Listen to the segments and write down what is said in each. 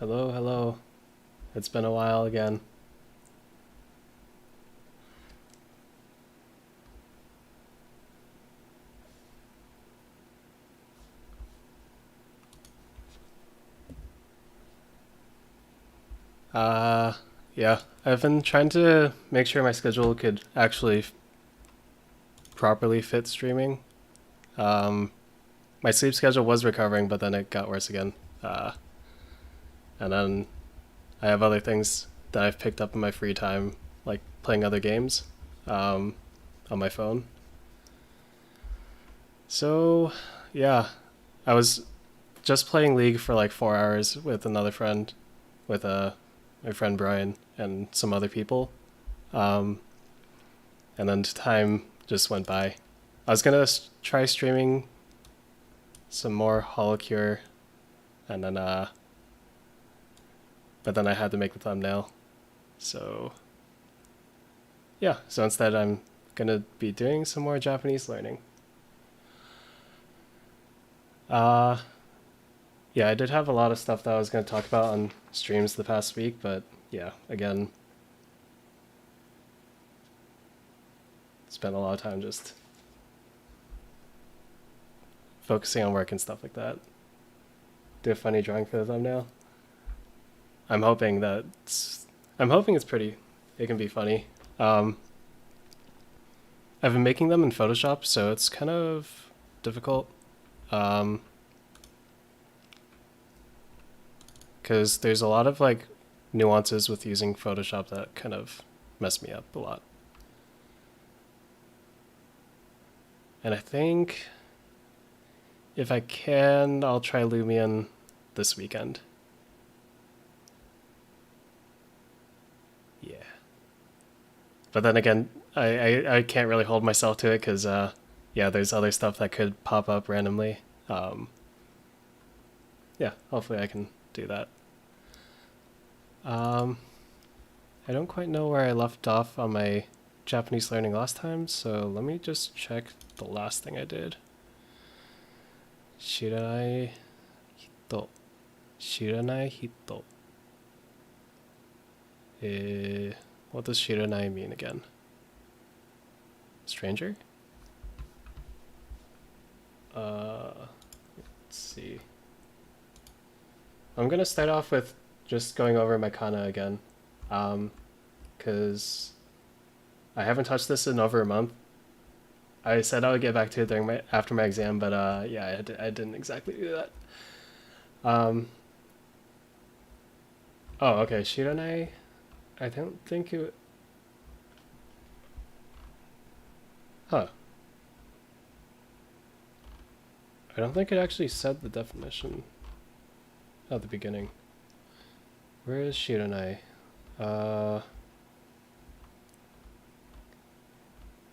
Hello, hello. It's been a while again. Uh, yeah, I've been trying to make sure my schedule could actually properly fit streaming. Um, my sleep schedule was recovering, but then it got worse again. Uh, and then I have other things that I've picked up in my free time, like playing other games um, on my phone. So, yeah, I was just playing League for like 4 hours with another friend, with my friend Brian and some other people. Um, and then time just went by. I was gonna try streaming some more Holocure, and then but then I had to make the thumbnail. So yeah, so instead I'm gonna be doing some more Japanese learning. Uh, yeah, I did have a lot of stuff that I was gonna talk about on streams the past week, but yeah, again, spent a lot of time just focusing on work and stuff like that. Do a funny drawing for the thumbnail. I'm hoping that I'm hoping it's pretty. It can be funny. Um, I've been making them in Photoshop, so it's kind of difficult. Um, because there's a lot of like nuances with using Photoshop that kind of mess me up a lot. And I think if I can, I'll try Lumion this weekend. Yeah. But then again, I can't really hold myself to it because, yeah, there's other stuff that could pop up randomly. Um, yeah, hopefully I can do that. Um, I don't quite know where I left off on my Japanese learning last time, so let me just check the last thing I did. Shiranai hito. Shiranai hito. What does shiranai mean again? Stranger? Let's see. I'm gonna start off with just going over my kana again, because I haven't touched this in over a month. I said I would get back to it during my after my exam, but yeah, I didn't exactly do that. Um, oh, okay, shiranai. I don't think it. Huh. I don't think it actually said the definition at the beginning. Where is shiranai? Uh.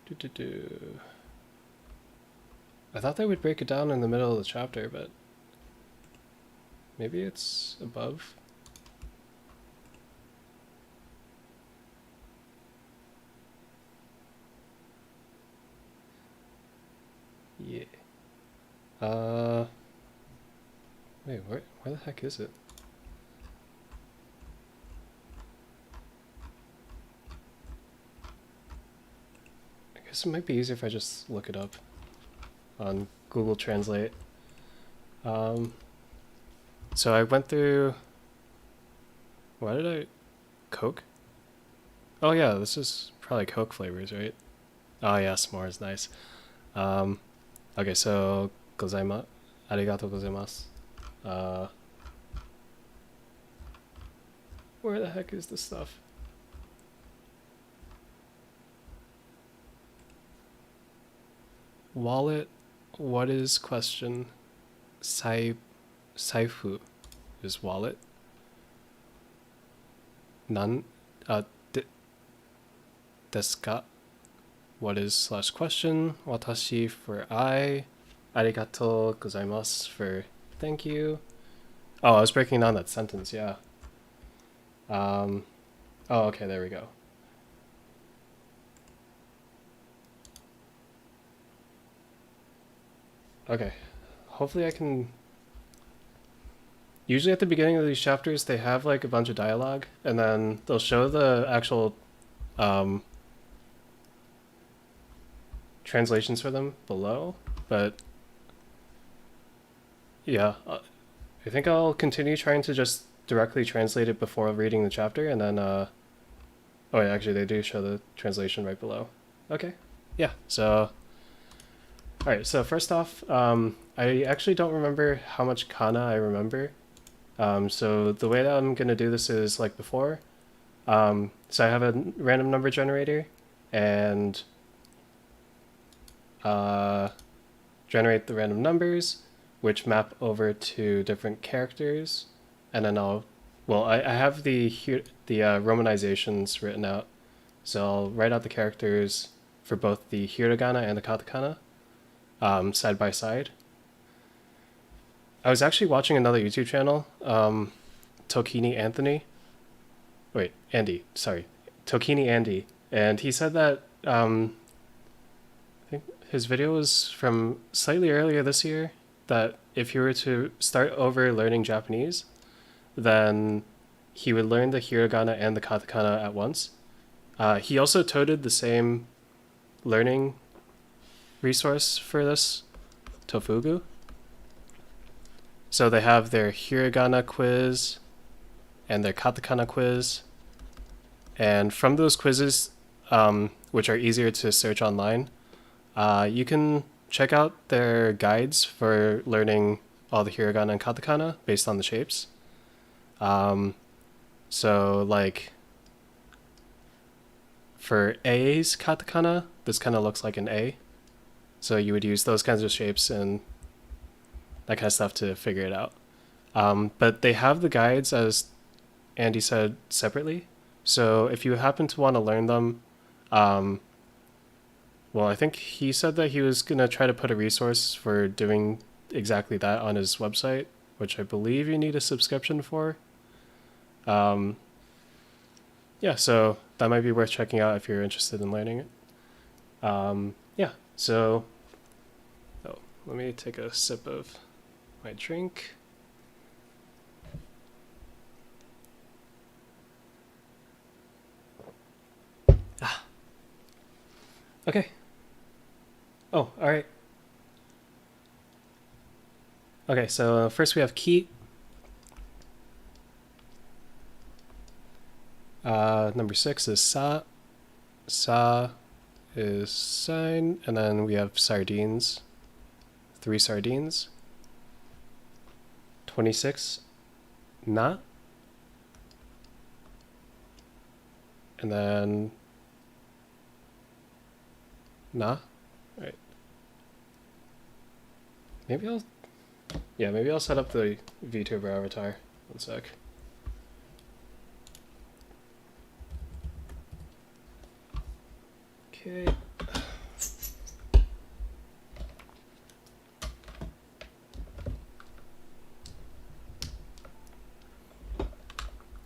Do do do. I thought they would break it down in the middle of the chapter, but maybe it's above. Yeah. Uh. Wait, where the heck is it? I guess it might be easier if I just look it up on Google Translate. Um. So I went through. Why did I? Coke? Oh yeah, this is probably Coke flavors, right? Oh yeah, s'more is nice. Um. Okay, so gozaimasu. Arigato gozaimasu. Uh. Where the heck is this stuff? Wallet. What is question? Sai Saifu is wallet. Nan de, desu ka? What is slash question? Watashi for I. Arigato gozaimasu for thank you. Oh, I was breaking down that sentence, yeah. Um oh okay, there we go. Okay. Hopefully I can usually at the beginning of these chapters they have like a bunch of dialogue, and then they'll show the actual translations for them below. But yeah, I think I'll continue trying to just directly translate it before reading the chapter, and then oh yeah, actually they do show the translation right below. Okay, yeah. So all right. So first off, I actually don't remember how much kana I remember. So the way that I'm gonna do this is like before. So I have a random number generator, and generate the random numbers, which map over to different characters, and then I have the romanizations written out, so I'll write out the characters for both the hiragana and the katakana, side by side. I was actually watching another YouTube channel, Tokini Anthony. Wait, Andy. Sorry, Tokini Andy, and he said that I think his video was from slightly earlier this year. That if you were to start over learning Japanese, then he would learn the hiragana and the katakana at once. He also toted the same learning resource for this, Tofugu. So they have their hiragana quiz and their katakana quiz. And from those quizzes, which are easier to search online, you can check out their guides for learning all the hiragana and katakana based on the shapes. So like for A's katakana, this kind of looks like an A. So you would use those kinds of shapes and that kind of stuff to figure it out. But they have the guides, as Andy said, separately. So if you happen to want to learn them, well, I think he said that he was going to try to put a resource for doing exactly that on his website, which I believe you need a subscription for. Yeah, so that might be worth checking out if you're interested in learning it. Yeah, so let me take a sip of my drink. Okay. Oh, all right. Okay, so first we have ki. Number 6 is sa. Sa is sign, and then we have sardines. 3 sardines. 26, na. And then na. Right. Maybe I'll set up the VTuber avatar. One sec. Okay.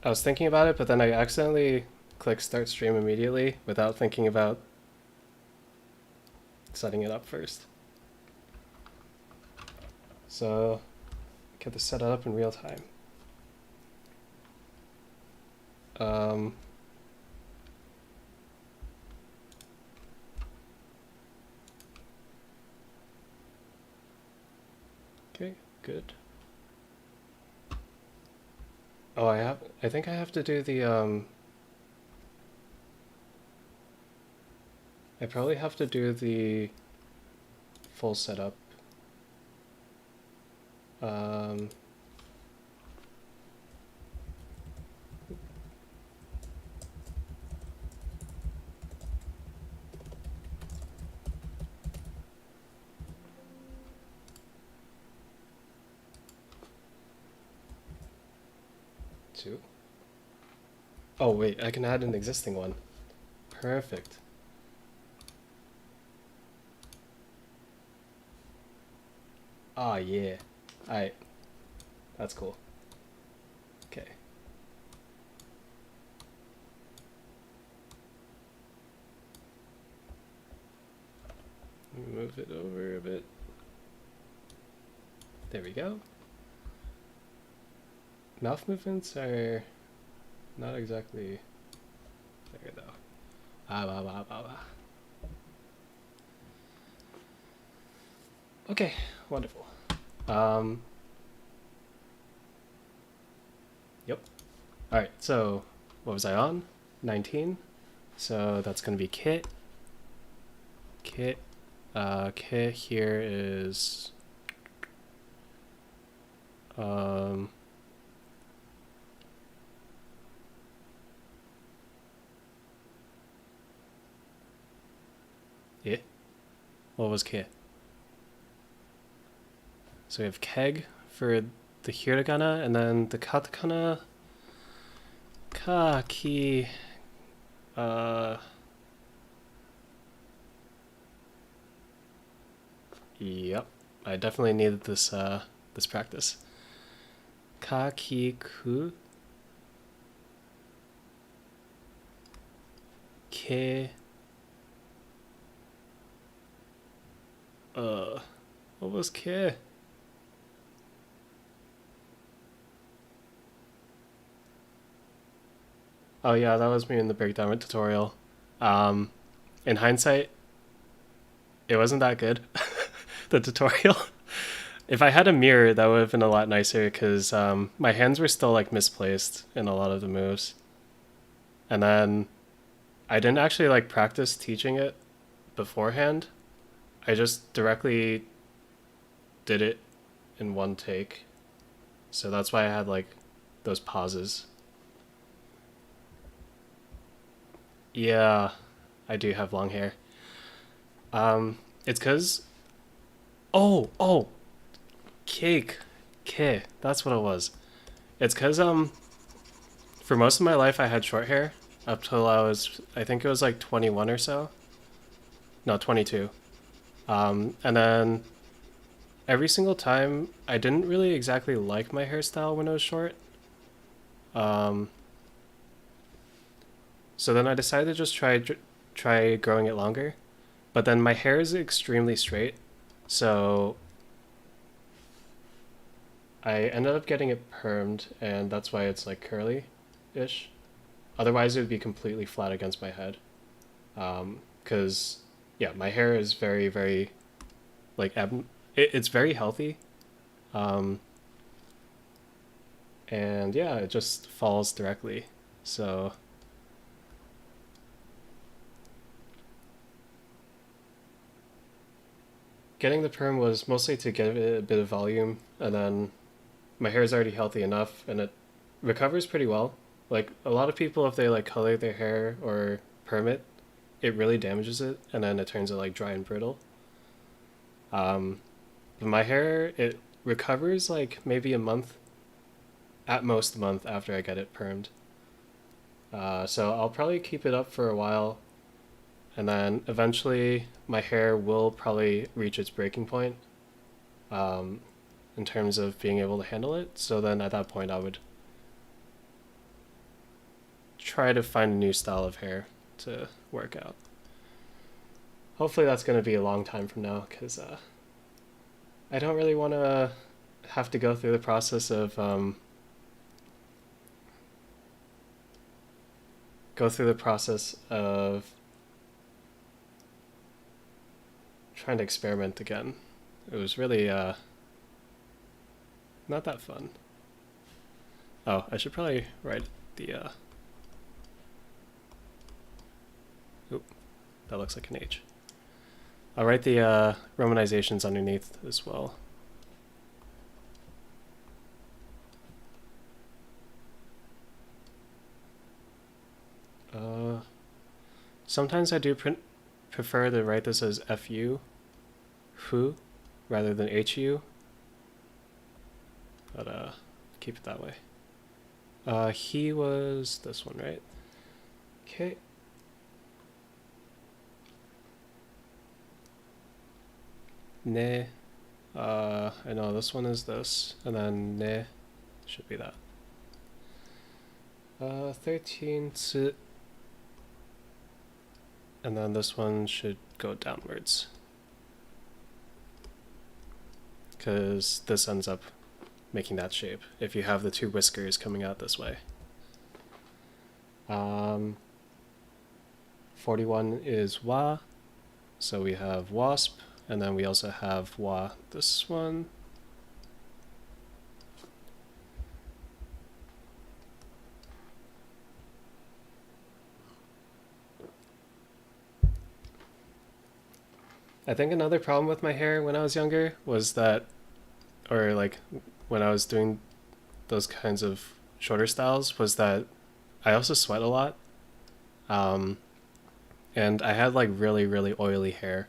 I was thinking about it, but then I accidentally clicked start stream immediately without thinking about setting it up first. So get this set up in real time. Okay, good. Oh, I think I have to do the I probably have to do the full setup. Two. Oh wait, I can add an existing one. Perfect. Ah, yeah. Alright. That's cool. Okay. Move it over a bit. There we go. Mouth movements are not exactly there though. Ah, bah, bah, bah, bah. Okay, wonderful. Yep. All right. So, what was I on? 19. So that's gonna be kit. Kit. Kit here is yeah. What was kit? So we have keg for the hiragana, and then the katakana. Ka ki. Yep. I definitely needed this this practice. Ka ki ku. Ke. What was ke? Oh yeah, that was me in the breakdown tutorial. In hindsight, it wasn't that good. The tutorial. If I had a mirror, that would have been a lot nicer because my hands were still like misplaced in a lot of the moves, and then I didn't actually like practice teaching it beforehand. I just directly did it in one take, so that's why I had like those pauses. Yeah, I do have long hair. It's cause oh cake, K. That's what it was. It's cause for most of my life I had short hair up till I think it was like 21 or so. No, 22. And then every single time I didn't really exactly like my hairstyle when it was short. Um, so then I decided to just try growing it longer. But then my hair is extremely straight, so I ended up getting it permed, and that's why it's like curly-ish. Otherwise, it would be completely flat against my head. Because yeah, my hair is very, very like it's very healthy, um, and yeah, it just falls directly. So getting the perm was mostly to give it a bit of volume, and then my hair is already healthy enough, and it recovers pretty well. Like a lot of people, if they like color their hair or perm it, it really damages it, and then it turns it like dry and brittle. But my hair, it recovers like maybe a month, at most a month after I get it permed. So I'll probably keep it up for a while, and then eventually my hair will probably reach its breaking point, um, in terms of being able to handle it. So then at that point, I would try to find a new style of hair to work out. Hopefully that's going to be a long time from now because I don't really want to have to go through the process of trying to experiment again. It was really not that fun. Oh, I should probably write the oop, that looks like an H. I'll write the Romanizations underneath as well. Sometimes I do prefer to write this as FU, fu, rather than HU, but keep it that way. He was this one, right? Okay. Ne. I know this one is this, and then ne should be that. 13 tsu, and then this one should go downwards because this ends up making that shape if you have the two whiskers coming out this way. 41 is wa, so we have wasp, and then we also have wa this one. I think another problem with my hair when I was younger was that, or like when I was doing those kinds of shorter styles, was that I also sweat a lot. And I had like really, really oily hair.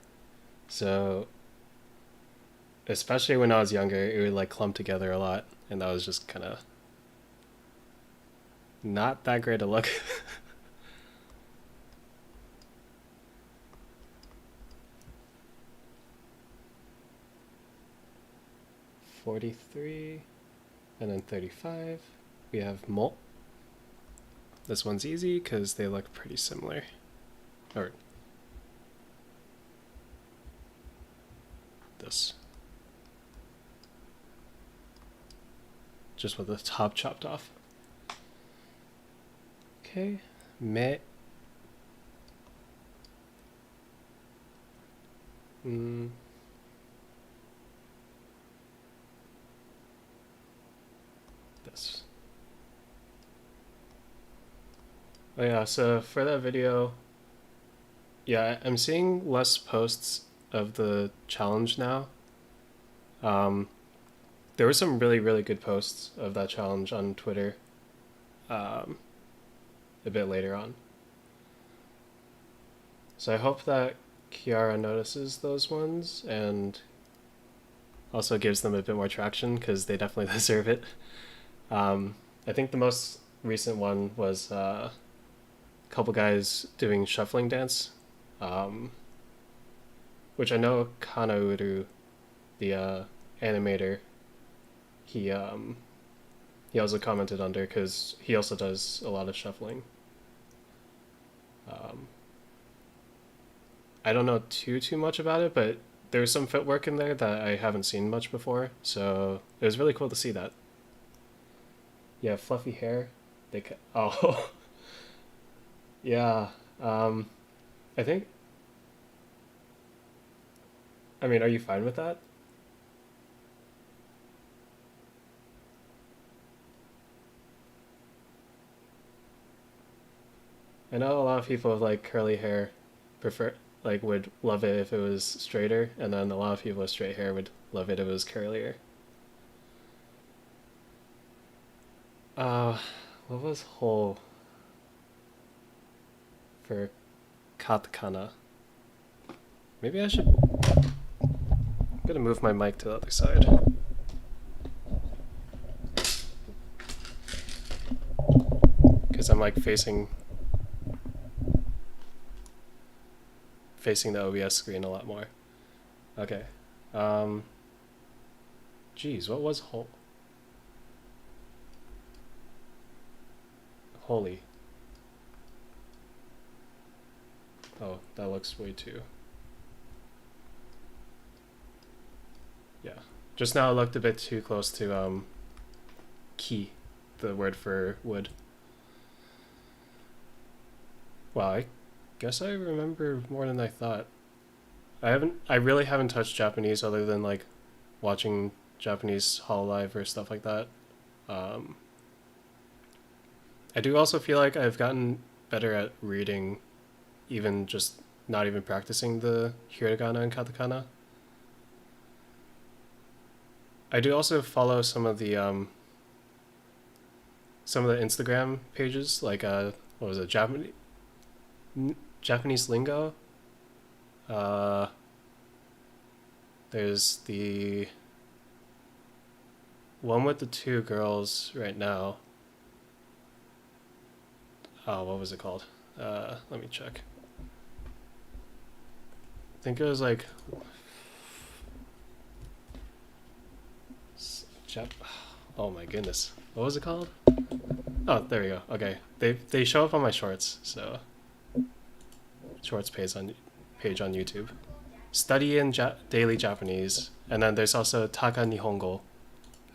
So, especially when I was younger, it would like clump together a lot. And that was just kind of not that great a look. $43, and then 35. We have mo. This one's easy because they look pretty similar. Or this. Just with the top chopped off. Okay. Me. This. Oh yeah, so for that video, yeah, I'm seeing less posts of the challenge now. There were some really, really good posts of that challenge on Twitter a bit later on. So I hope that Kiara notices those ones and also gives them a bit more traction because they definitely deserve it. I think the most recent one was a couple guys doing shuffling dance, which I know Kanauru, the animator, he also commented under because he also does a lot of shuffling. I don't know too much about it, but there's some footwork in there that I haven't seen much before, so it was really cool to see that. Yeah, fluffy hair. Oh, yeah. I think. I mean, are you fine with that? I know a lot of people with like curly hair would love it if it was straighter, and then a lot of people with straight hair would love it if it was curlier. What was whole for katakana? Maybe I should. I'm gonna move my mic to the other side. Because I'm like facing the OBS screen a lot more. Okay. Geez, what was holy? Oh, that looks way too. Yeah. Just now it looked a bit too close to ki, the word for wood. Wow, I guess I remember more than I thought. I really haven't touched Japanese other than like watching Japanese Hololive or stuff like that. I do also feel like I've gotten better at reading, even just not even practicing the hiragana and katakana. I do also follow some of the Instagram pages, like what was it, Japanese lingo. There's the one with the two girls right now. Oh, what was it called? Let me check. I think it was like oh my goodness, what was it called? Oh, there we go. Okay, they show up on my shorts, so shorts page on YouTube. Study in daily Japanese, and then there's also Taka Nihongo,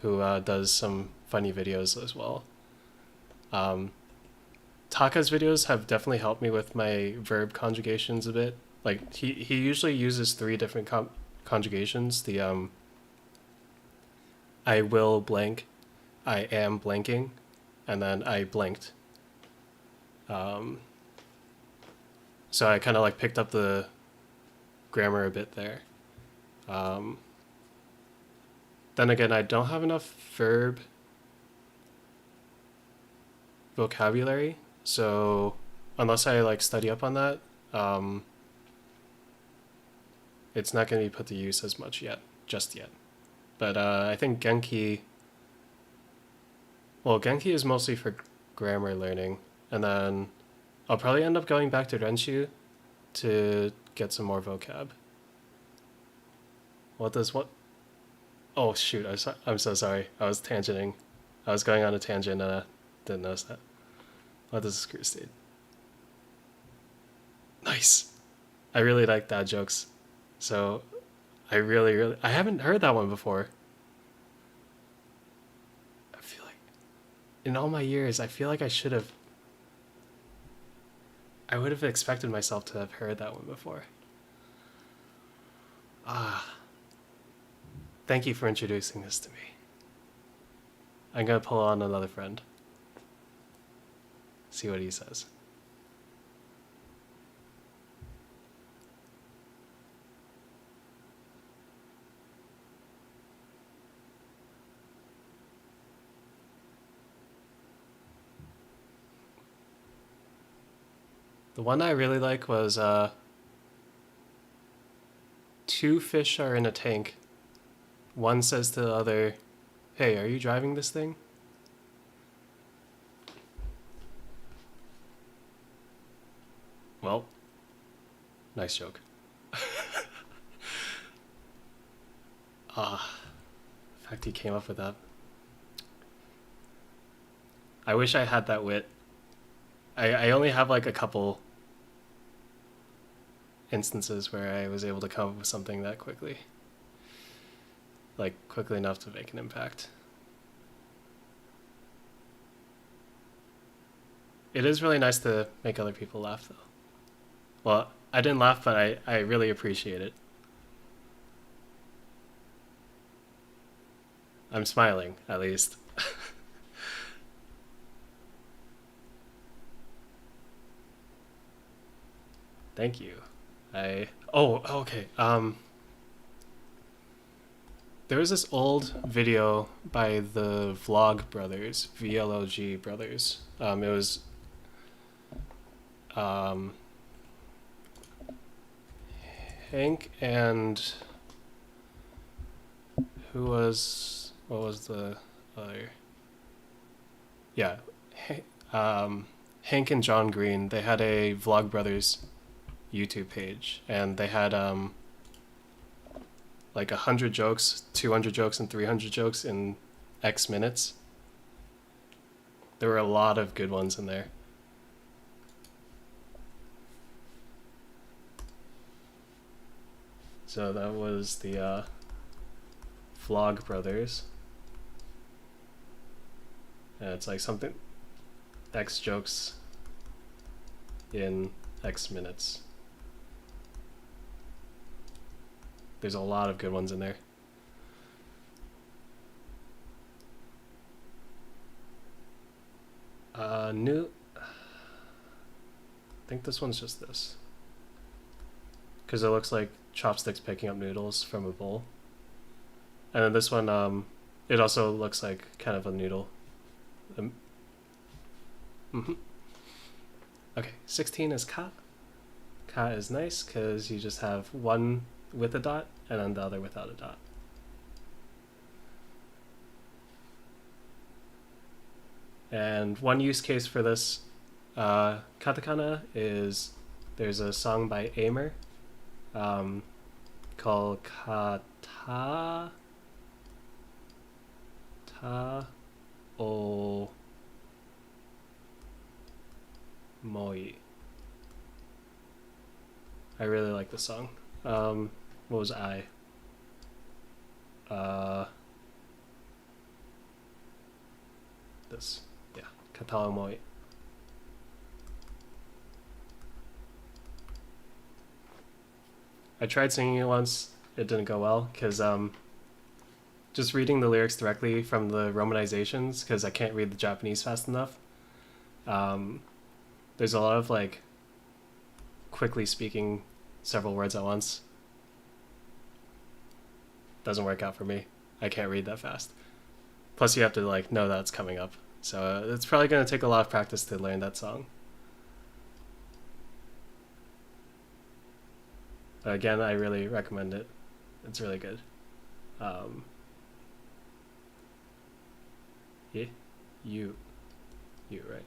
who does some funny videos as well. Taka's videos have definitely helped me with my verb conjugations a bit. Like he usually uses three different conjugations. The I will blank, I am blanking, and then I blanked. So I kind of like picked up the grammar a bit there. Then again, I don't have enough verb vocabulary, so unless I like study up on that, it's not going to be put to use as much just yet. But I think Genki, well, Genki is mostly for grammar learning, and then I'll probably end up going back to Renshu to get some more vocab. What does what? Oh shoot! I'm so sorry. I was tangenting. I was going on a tangent and I didn't notice that. What does screw state? Nice. I really like dad jokes, so I haven't heard that one before. I feel like in all my years, I feel like I would have expected myself to have heard that one before. Ah, thank you for introducing this to me. I'm gonna pull on another friend. See what he says. The one I really like was two fish are in a tank. One says to the other, "Hey, are you driving this thing?" Well, nice joke. The fact he came up with that. I wish I had that wit. I only have like a couple instances where I was able to come up with something that quickly. Like, quickly enough to make an impact. It is really nice to make other people laugh, though. Well, I didn't laugh, but I really appreciate it. I'm smiling, at least. Thank you. Oh, okay. There was this old video by the Vlog brothers, VLOG brothers. It was Hank and what was the other? Yeah, Hank and John Green. They had a Vlog brothers YouTube page, and they had like 100 jokes, 200 jokes, and 300 jokes in X minutes. There were a lot of good ones in there. So that was the Vlog brothers. And it's like something X jokes in X minutes. There's a lot of good ones in there. New. I think this one's just this. Because it looks like chopsticks picking up noodles from a bowl. And then this one, it also looks like kind of a noodle. Okay, 16 is ka. Ka is nice because you just have one with a dot and then the other without a dot. And one use case for this katakana is there's a song by Aimer called Kata Ta O Moi. I really like the song. What was I? this. Yeah, Kata Omoi. I tried singing it once. It didn't go well because just reading the lyrics directly from the romanizations, because I can't read the Japanese fast enough. There's a lot of like quickly speaking several words at once. Doesn't work out for me. I can't read that fast. Plus, you have to like know that it's coming up. So it's probably going to take a lot of practice to learn that song. But again, I really recommend it. It's really good. Yeah, you, right?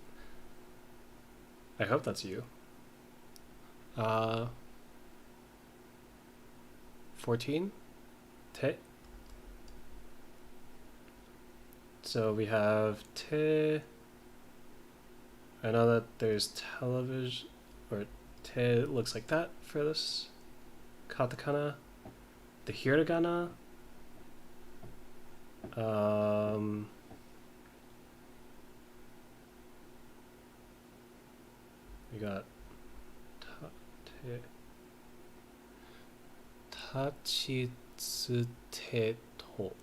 I hope that's you. 14? Te. So we have te. I know that there's television, or te looks like that for this katakana. The hiragana. We got tachitsuteto.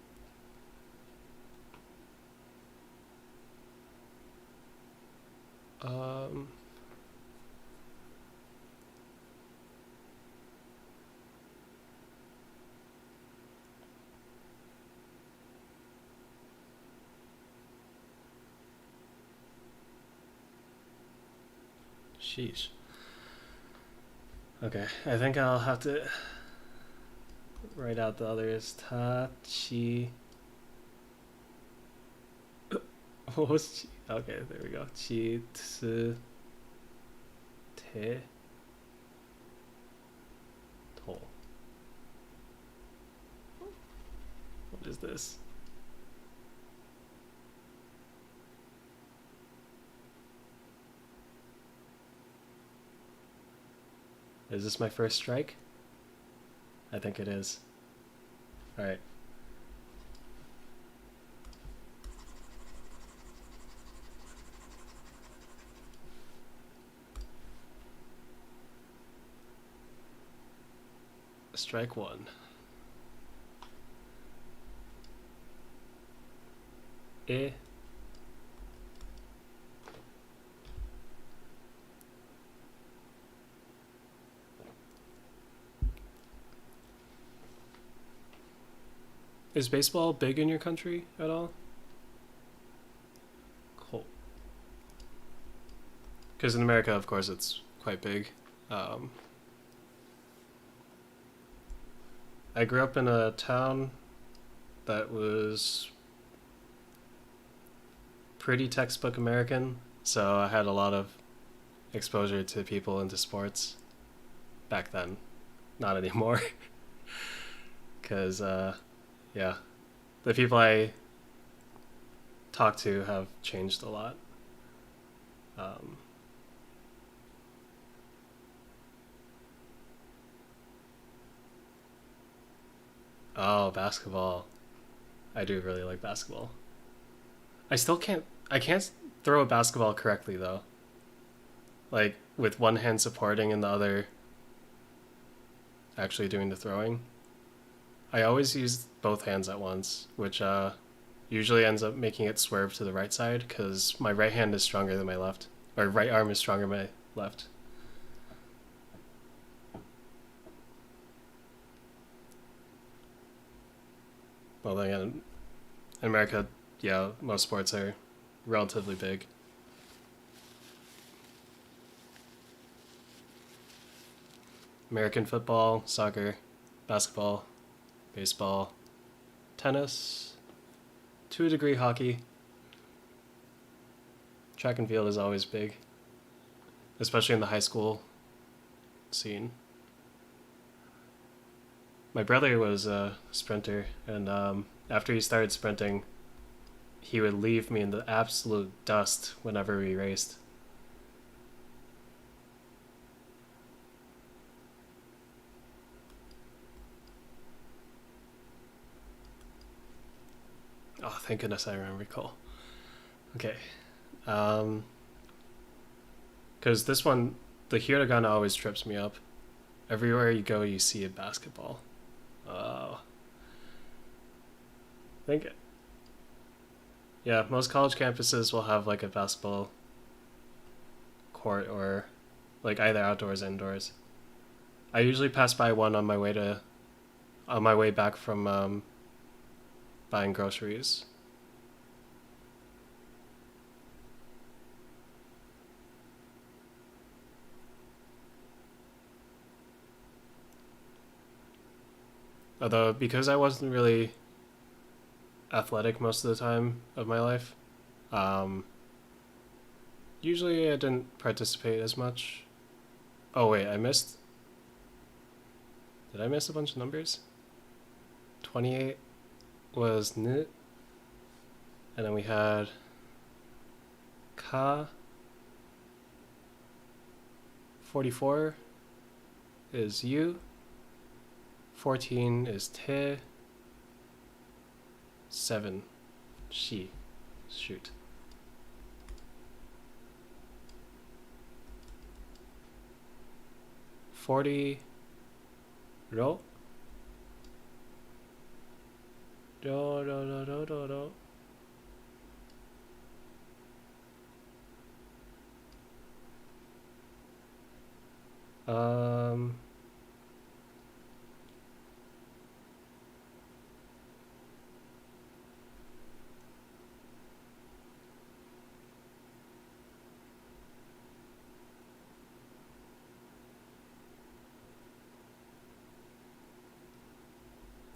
Sheesh. Okay, I think I'll have to write out the others. Tachi. What was chi? Okay, there we go. Chi tsu te to. What is this? Is this my first strike? I think it is. Alright. Strike one. E. Is baseball big in your country at all? Cool. Because in America, of course, it's quite big. I grew up in a town that was pretty textbook American, so I had a lot of exposure to people into sports back then. Not anymore. Because, yeah, the people I talk to have changed a lot. Oh, basketball. I do really like basketball. I can't throw a basketball correctly though. Like with one hand supporting and the other actually doing the throwing. I always use both hands at once, which usually ends up making it swerve to the right side because my right hand is stronger than my left. Or right arm is stronger than my left. Well, then again, in America, yeah, most sports are relatively big. American football, soccer, basketball, baseball, tennis, to a degree hockey. Track and field is always big, especially in the high school scene. My brother was a sprinter, and after he started sprinting, he would leave me in the absolute dust whenever we raced. Oh, thank goodness I remember Cole. Okay. Because this one, the hiragana always trips me up. Everywhere you go, you see a basketball. Oh. I think, yeah, most college campuses will have like a basketball court or like either outdoors or indoors. I usually pass by one on my way back from buying groceries. Although because I wasn't really athletic most of the time of my life, um, usually I didn't participate as much. Oh wait, I missed. Did I miss a bunch of numbers? 28 was N, and then we had Ka. 44 is U. 14 is Te. 7 Shi. Shoot. Ro. Do.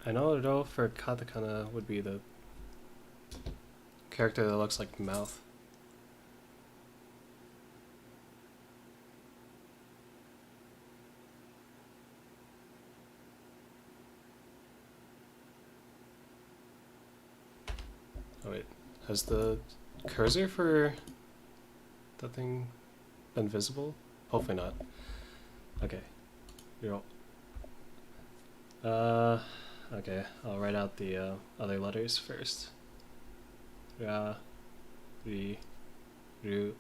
I know Ro for katakana would be the character that looks like mouth. Oh wait, has the cursor for that thing been visible? Hopefully not. Okay, Ro. Okay, I'll write out the other letters first. Ra, Ri, Ru.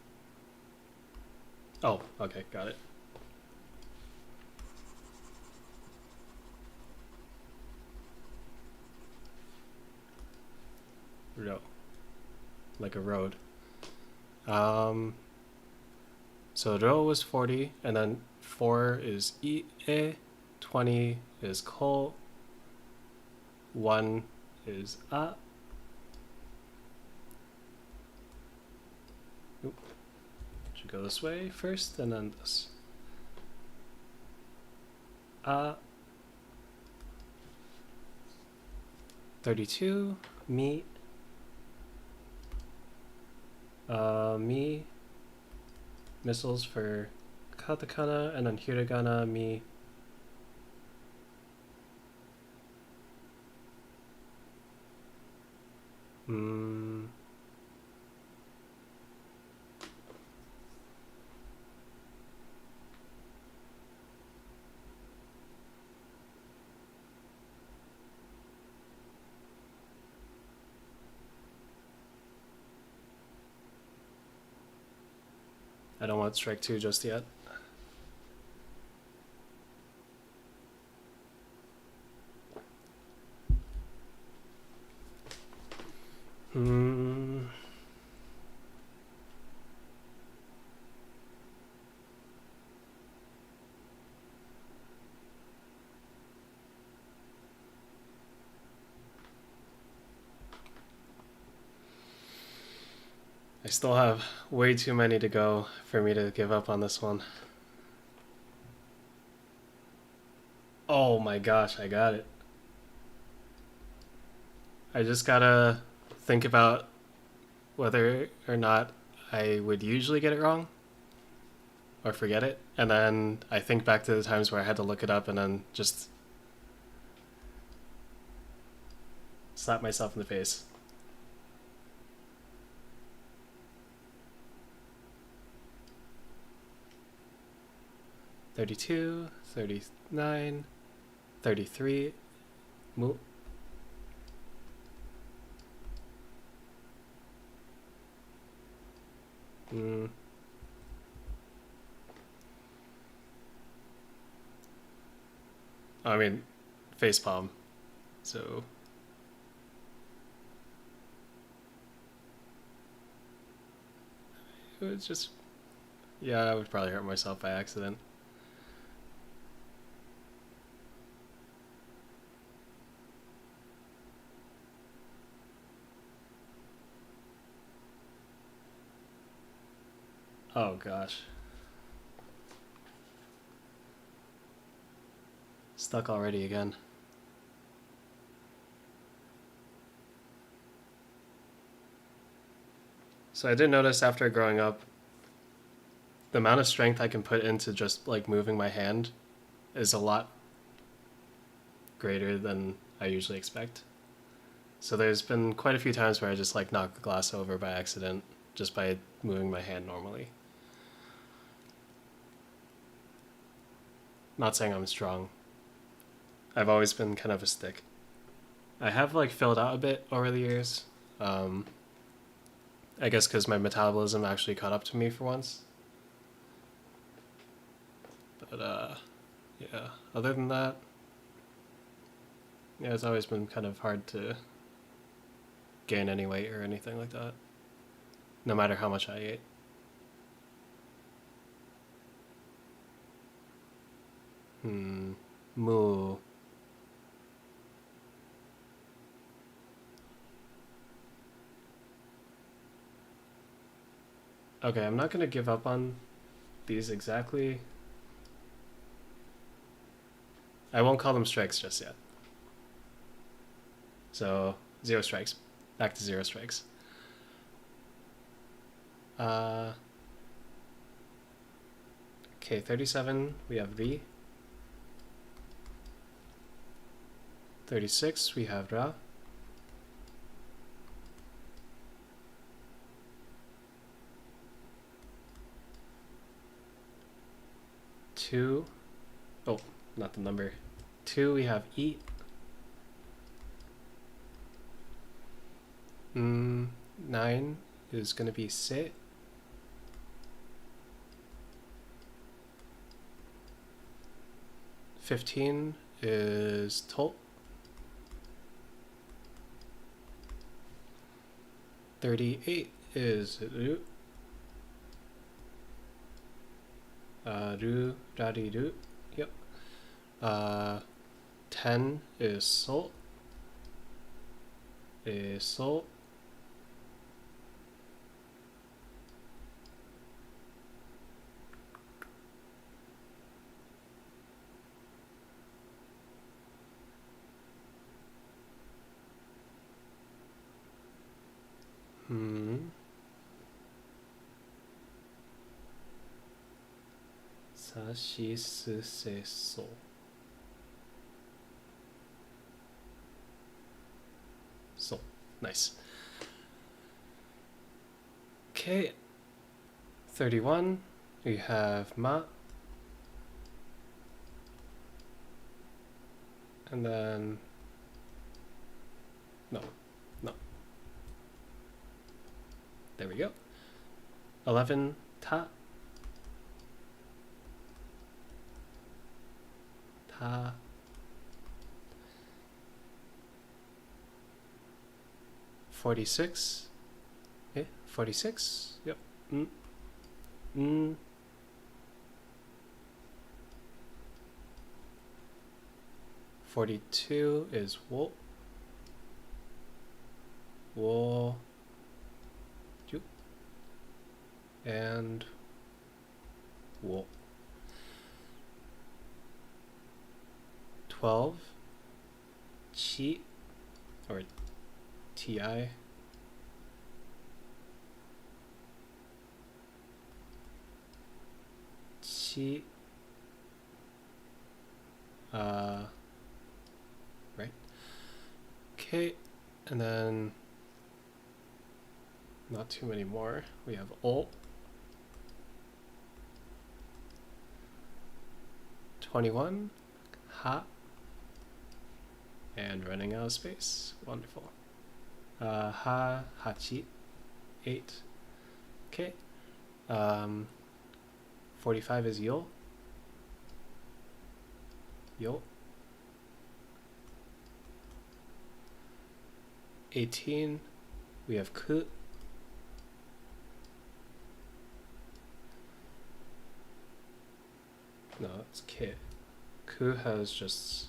Oh, okay, got it. Ro. Like a road. So Ro was 40, and then 4 is I, 20 is Ko, 1 is A. Oop. Should go this way first, and then this. A. 32, Mi. Mi. Missiles for katakana, and then hiragana, Mi. I don't want strike 2 just yet. I still have way too many to go for me to give up on this one. Oh my gosh, I got it. I just gotta think about whether or not I would usually get it wrong or forget it, and then I think back to the times where I had to look it up and then just slap myself in the face. $32, $39, $33. Move. Mm. I mean, facepalm. So it was just, yeah, I would probably hurt myself by accident. Oh gosh. Stuck already again. So I did notice after growing up, the amount of strength I can put into just like moving my hand is a lot greater than I usually expect. So there's been quite a few times where I just like knock the glass over by accident just by moving my hand normally. Not saying I'm strong. I've always been kind of a stick. I have like filled out a bit over the years. Um, I guess because my metabolism actually caught up to me for once. But yeah. Other than that, yeah, it's always been kind of hard to gain any weight or anything like that, no matter how much I ate. Moo. Okay, I'm not gonna give up on these exactly. I won't call them strikes just yet. So 0 strikes. Back to 0 strikes. Uh, okay, 37, we have Ri. 36, we have Ra. 2, oh, not the number. 2, we have I. 9 is going to be Se. 15 is Tol. 38 is Ru. Ru, Rari, Ru. Yep. 10 is Sol. Is Sol. Sa, shi, su, se, sol. Sol. Nice. Okay. 31. We have Ma. And then. No. No. There we go. 11. Ta. Ta. 46. 46. Yep. 42 is wo. Wo. Ju. And wo. 12. Chi. Or Ti. 七 right, okay, and then not too many more. We have ult, 21, ha, and running out of space. Wonderful. Ha, hachi, 8. Okay, 45 is yo. Yo. 18, we have ku. No, it's ki. Ku has just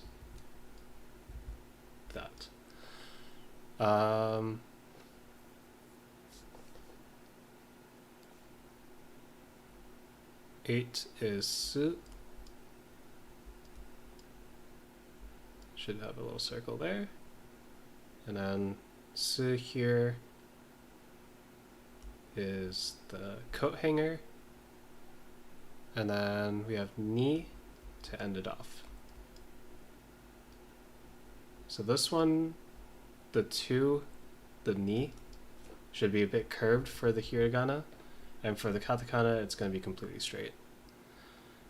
that. 8 is su. Should have a little circle there. And then su here is the coat hanger. And then we have ni to end it off. So this one, the ni, should be a bit curved for the hiragana. And for the katakana, it's going to be completely straight.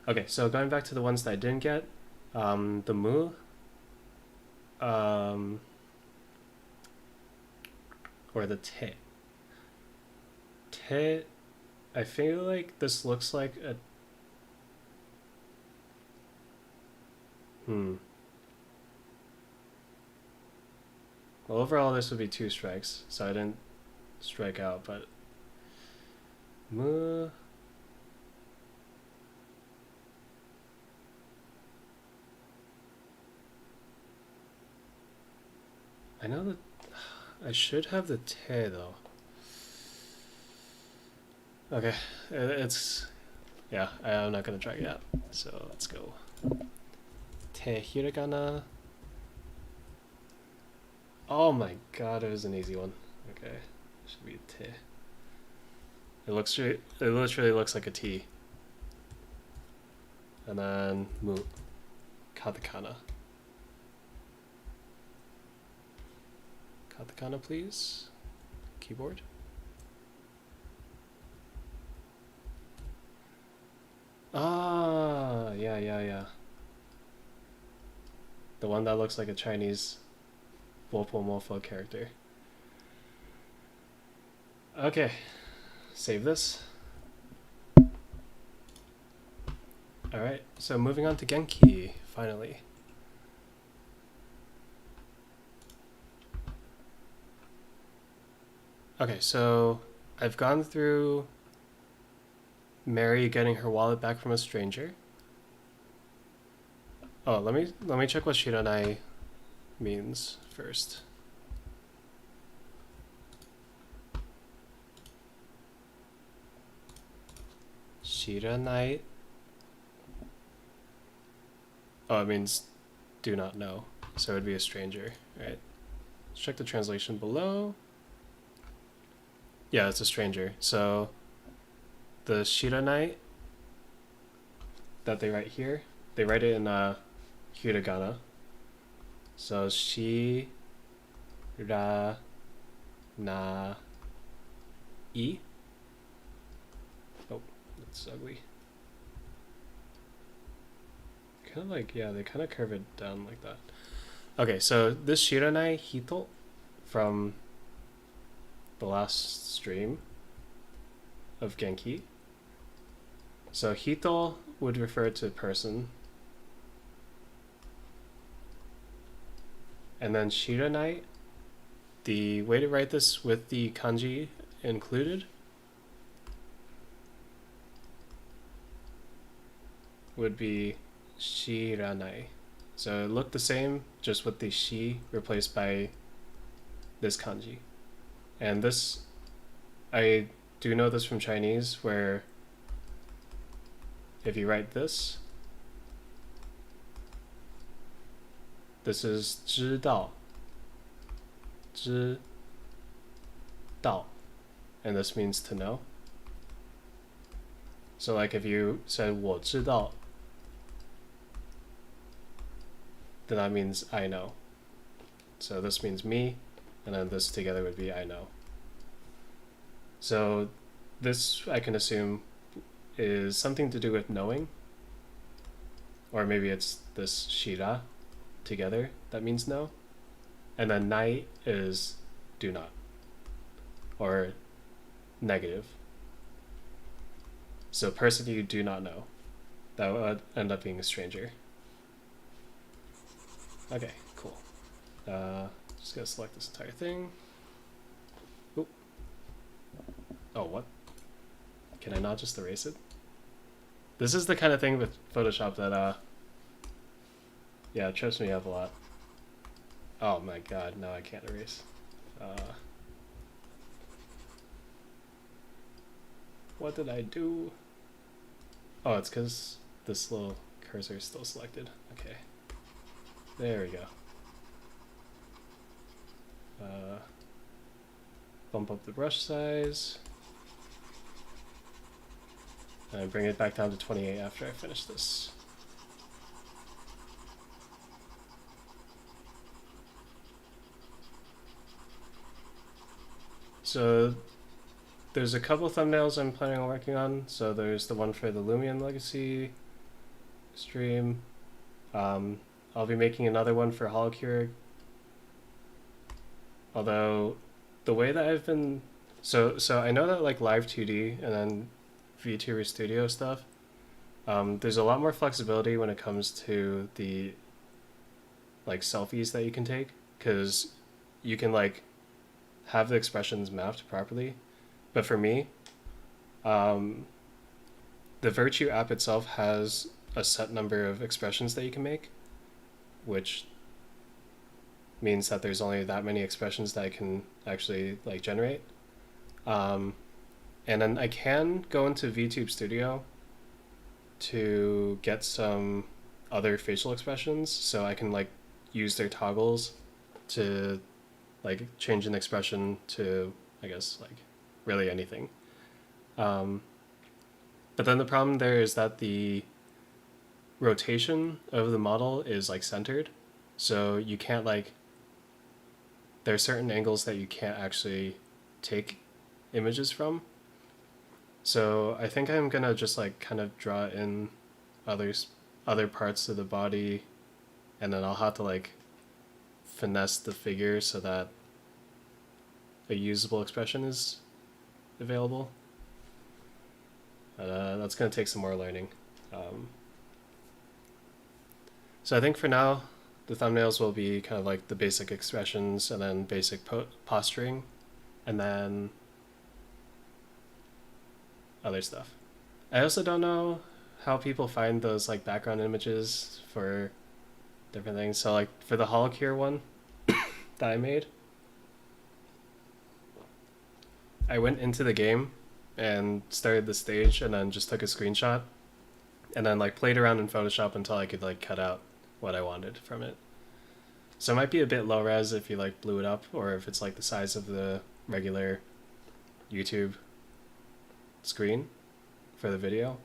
Okay, so going back to the ones that I didn't get, the mu, or the te. Te, I feel like this looks like a... Well, overall this would be 2 strikes, so I didn't strike out, but... Mu... I know that I should have the te though. Okay, it's... Yeah, I'm not gonna try it yet, so let's go. Te hiragana. Oh my god, it was an easy one. Okay, should be te. It literally looks like a T. And then mu, katakana. Katakana, please. Keyboard. Ah, yeah. The one that looks like a Chinese Wopo Mofo character. Okay, save this. Alright, so moving on to Genki, finally. Okay, so I've gone through Mary getting her wallet back from a stranger. Oh, let me check what Shiranai means first. Shiranai. Oh, it means do not know. So it would be a stranger, right? Let's check the translation below. Yeah, it's a stranger. So the Shiranai that they write here, they write it in hiragana. So shi ra na I. Oh, that's ugly. Kind of like, yeah, they kind of curve it down like that. Okay, so this Shiranai Hito from the last stream of Genki. So Hito would refer to person. And then Shiranai, the way to write this with the kanji included would be Shiranai. So it looked the same, just with the shi replaced by this kanji. And this, I do know this from Chinese, where if you write this, this is 知道, 知道, and this means to know. So like if you said 我知道, then that means I know. So this means me, and then this together would be I know. So this, I can assume, is something to do with knowing. Or maybe it's this shira together that means know. And then nai is do not. Or negative. So person you do not know. That would end up being a stranger. Okay, cool. Just gotta select this entire thing. Oop. Oh, what? Can I not just erase it? This is the kind of thing with Photoshop that, yeah, it trips me up a lot. Oh my god, no, I can't erase. What did I do? Oh, it's because this little cursor is still selected. Okay. There we go. Bump up the brush size. And bring it back down to 28 after I finish this. So there's a couple thumbnails I'm planning on working on. So there's the one for the Lumion Legacy stream. I'll be making another one for Holocure. Although the way that I've been so I know that like Live 2D and then VTuber Studio stuff, there's a lot more flexibility when it comes to the like selfies that you can take, because you can like have the expressions mapped properly. But for me, the Virtue app itself has a set number of expressions that you can make, which means that there's only that many expressions that I can actually like generate. And then I can go into VTube Studio to get some other facial expressions, so I can like use their toggles to like change an expression to, I guess, like really anything. But then the problem there is that the rotation of the model is like centered, so you can't like, there are certain angles that you can't actually take images from. So I think I'm gonna just like kind of draw in other parts of the body, and then I'll have to like finesse the figure so that a usable expression is available. That's gonna take some more learning. So I think for now, the thumbnails will be kind of like the basic expressions and then basic posturing, and then other stuff. I also don't know how people find those like background images for different things. So like for the Holocure one that I made, I went into the game and started the stage and then just took a screenshot and then like played around in Photoshop until I could like cut out what I wanted from it. So it might be a bit low res if you like blew it up, or if it's like the size of the regular YouTube screen for the video.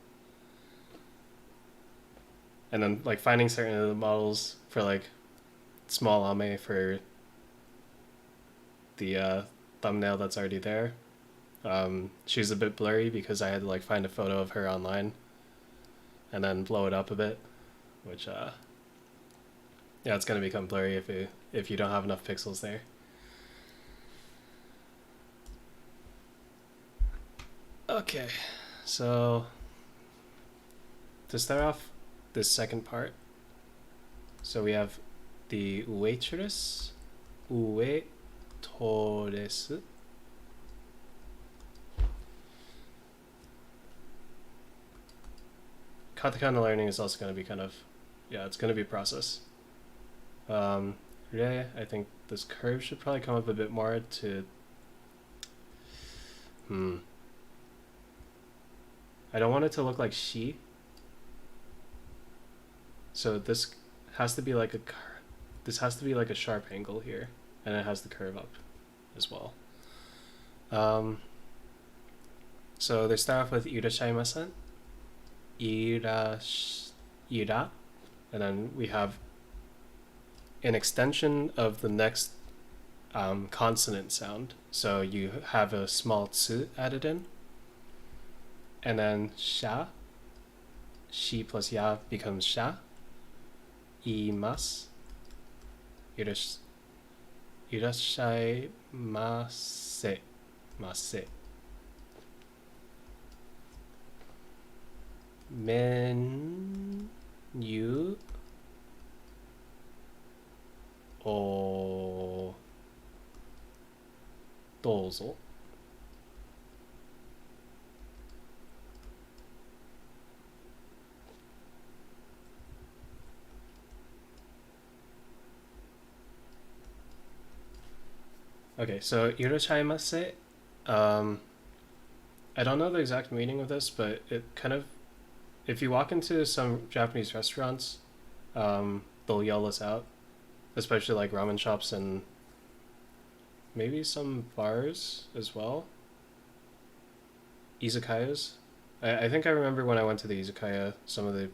And then like finding certain of the models for like small Ame for the thumbnail that's already there. She's a bit blurry because I had to like find a photo of her online and then blow it up a bit, which yeah, it's gonna become blurry if you don't have enough pixels there. Okay, so to start off this second part, so we have the waitress, uetoress. Katakana learning is also going to be kind of, yeah, it's going to be a process. Re, I think this curve should probably come up a bit more to, I don't want it to look like she. So this has to be like this has to be like a sharp angle here, and it has the curve up as well. So they start off with irashaimasen, ira, and then we have an extension of the next consonant sound. So you have a small tsu added in, and then sha, shi plus ya becomes sha, imasu, irashaimase, mase. menu をどうぞ。Okay, so irashaimase. I don't know the exact meaning of this, but it kind of, if you walk into some Japanese restaurants, they'll yell this out, especially like ramen shops and maybe some bars as well. Izakayas. I think I remember when I went to the izakaya, some of the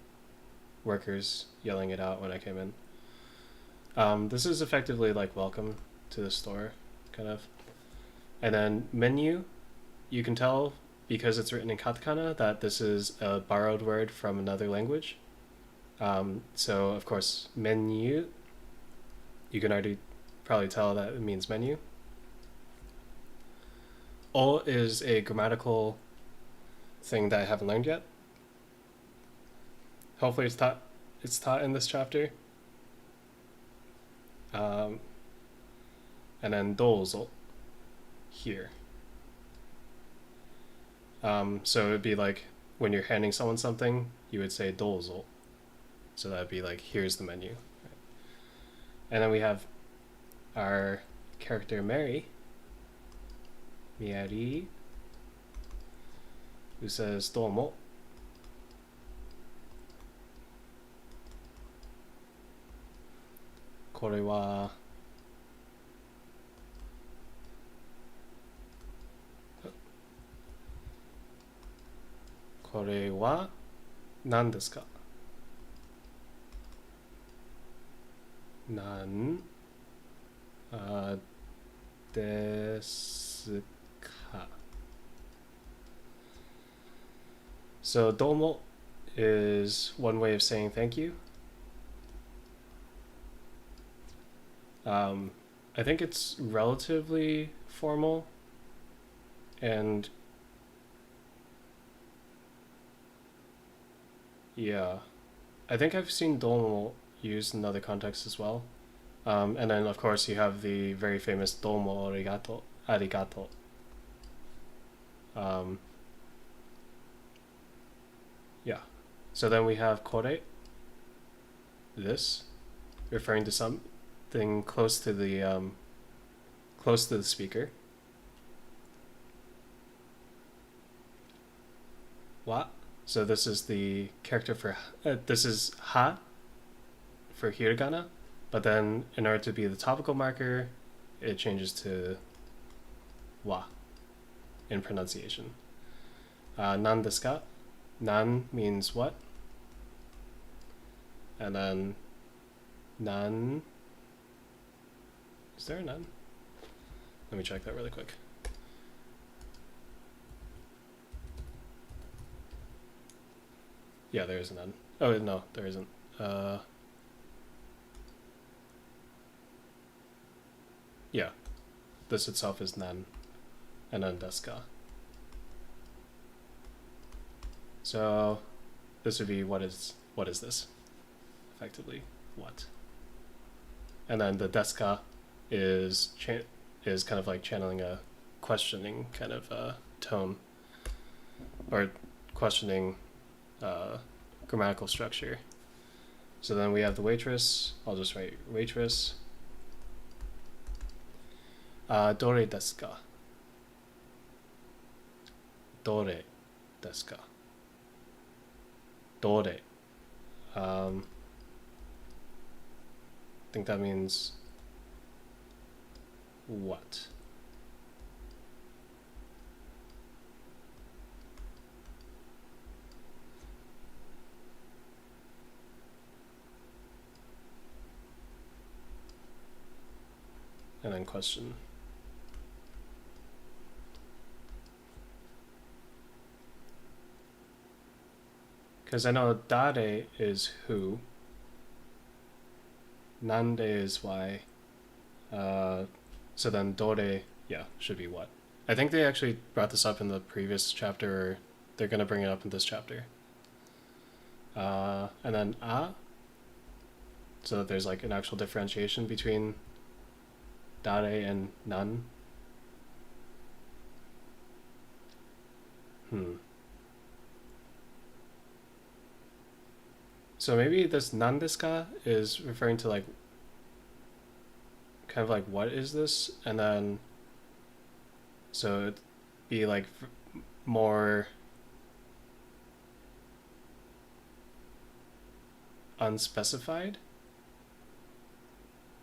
workers yelling it out when I came in. This is effectively like welcome to the store, kind of. And then menu, you can tell because it's written in katakana that this is a borrowed word from another language. So of course, menu, you can already probably tell that it means menu. O is a grammatical thing that I haven't learned yet. Hopefully it's taught in this chapter. And then dozo here. So it would be like when you're handing someone something, you would say dozo. So that would be like, here's the menu. And then we have our character Mary, Miyari, who says domo. Kore wa nan desu ka? Nan desu ka? So domo is one way of saying thank you. I think it's relatively formal, and yeah, I think I've seen domo used in other contexts as well. And then of course you have the very famous domo arigato. Yeah. So then we have kore, this, referring to something close to the speaker. Wa. So this is the character for this is ha for hiragana, but then in order to be the topical marker, it changes to wa in pronunciation. Nan desu ka? Nan means what? And then nan. Is there a nan? Let me check that really quick. Yeah, there is a nan. Oh, no, there isn't. Yeah, this itself is nan, and then desu ka. So this would be what is this? Effectively, what? And then the desu ka is kind of like channeling a questioning kind of tone, or questioning grammatical structure. So then we have the waitress. I'll just write waitress. Dore desu ka? Dore desu ka? Dore. I think that means what? And then question. Because I know dare is who, nande is why, so then dore, yeah, should be what. I think they actually brought this up in the previous chapter, or they're going to bring it up in this chapter. And then a, so that there's like an actual differentiation between dare and nan. So maybe this nan desu ka is referring to like kind of like what is this, and then so it'd be like more unspecified,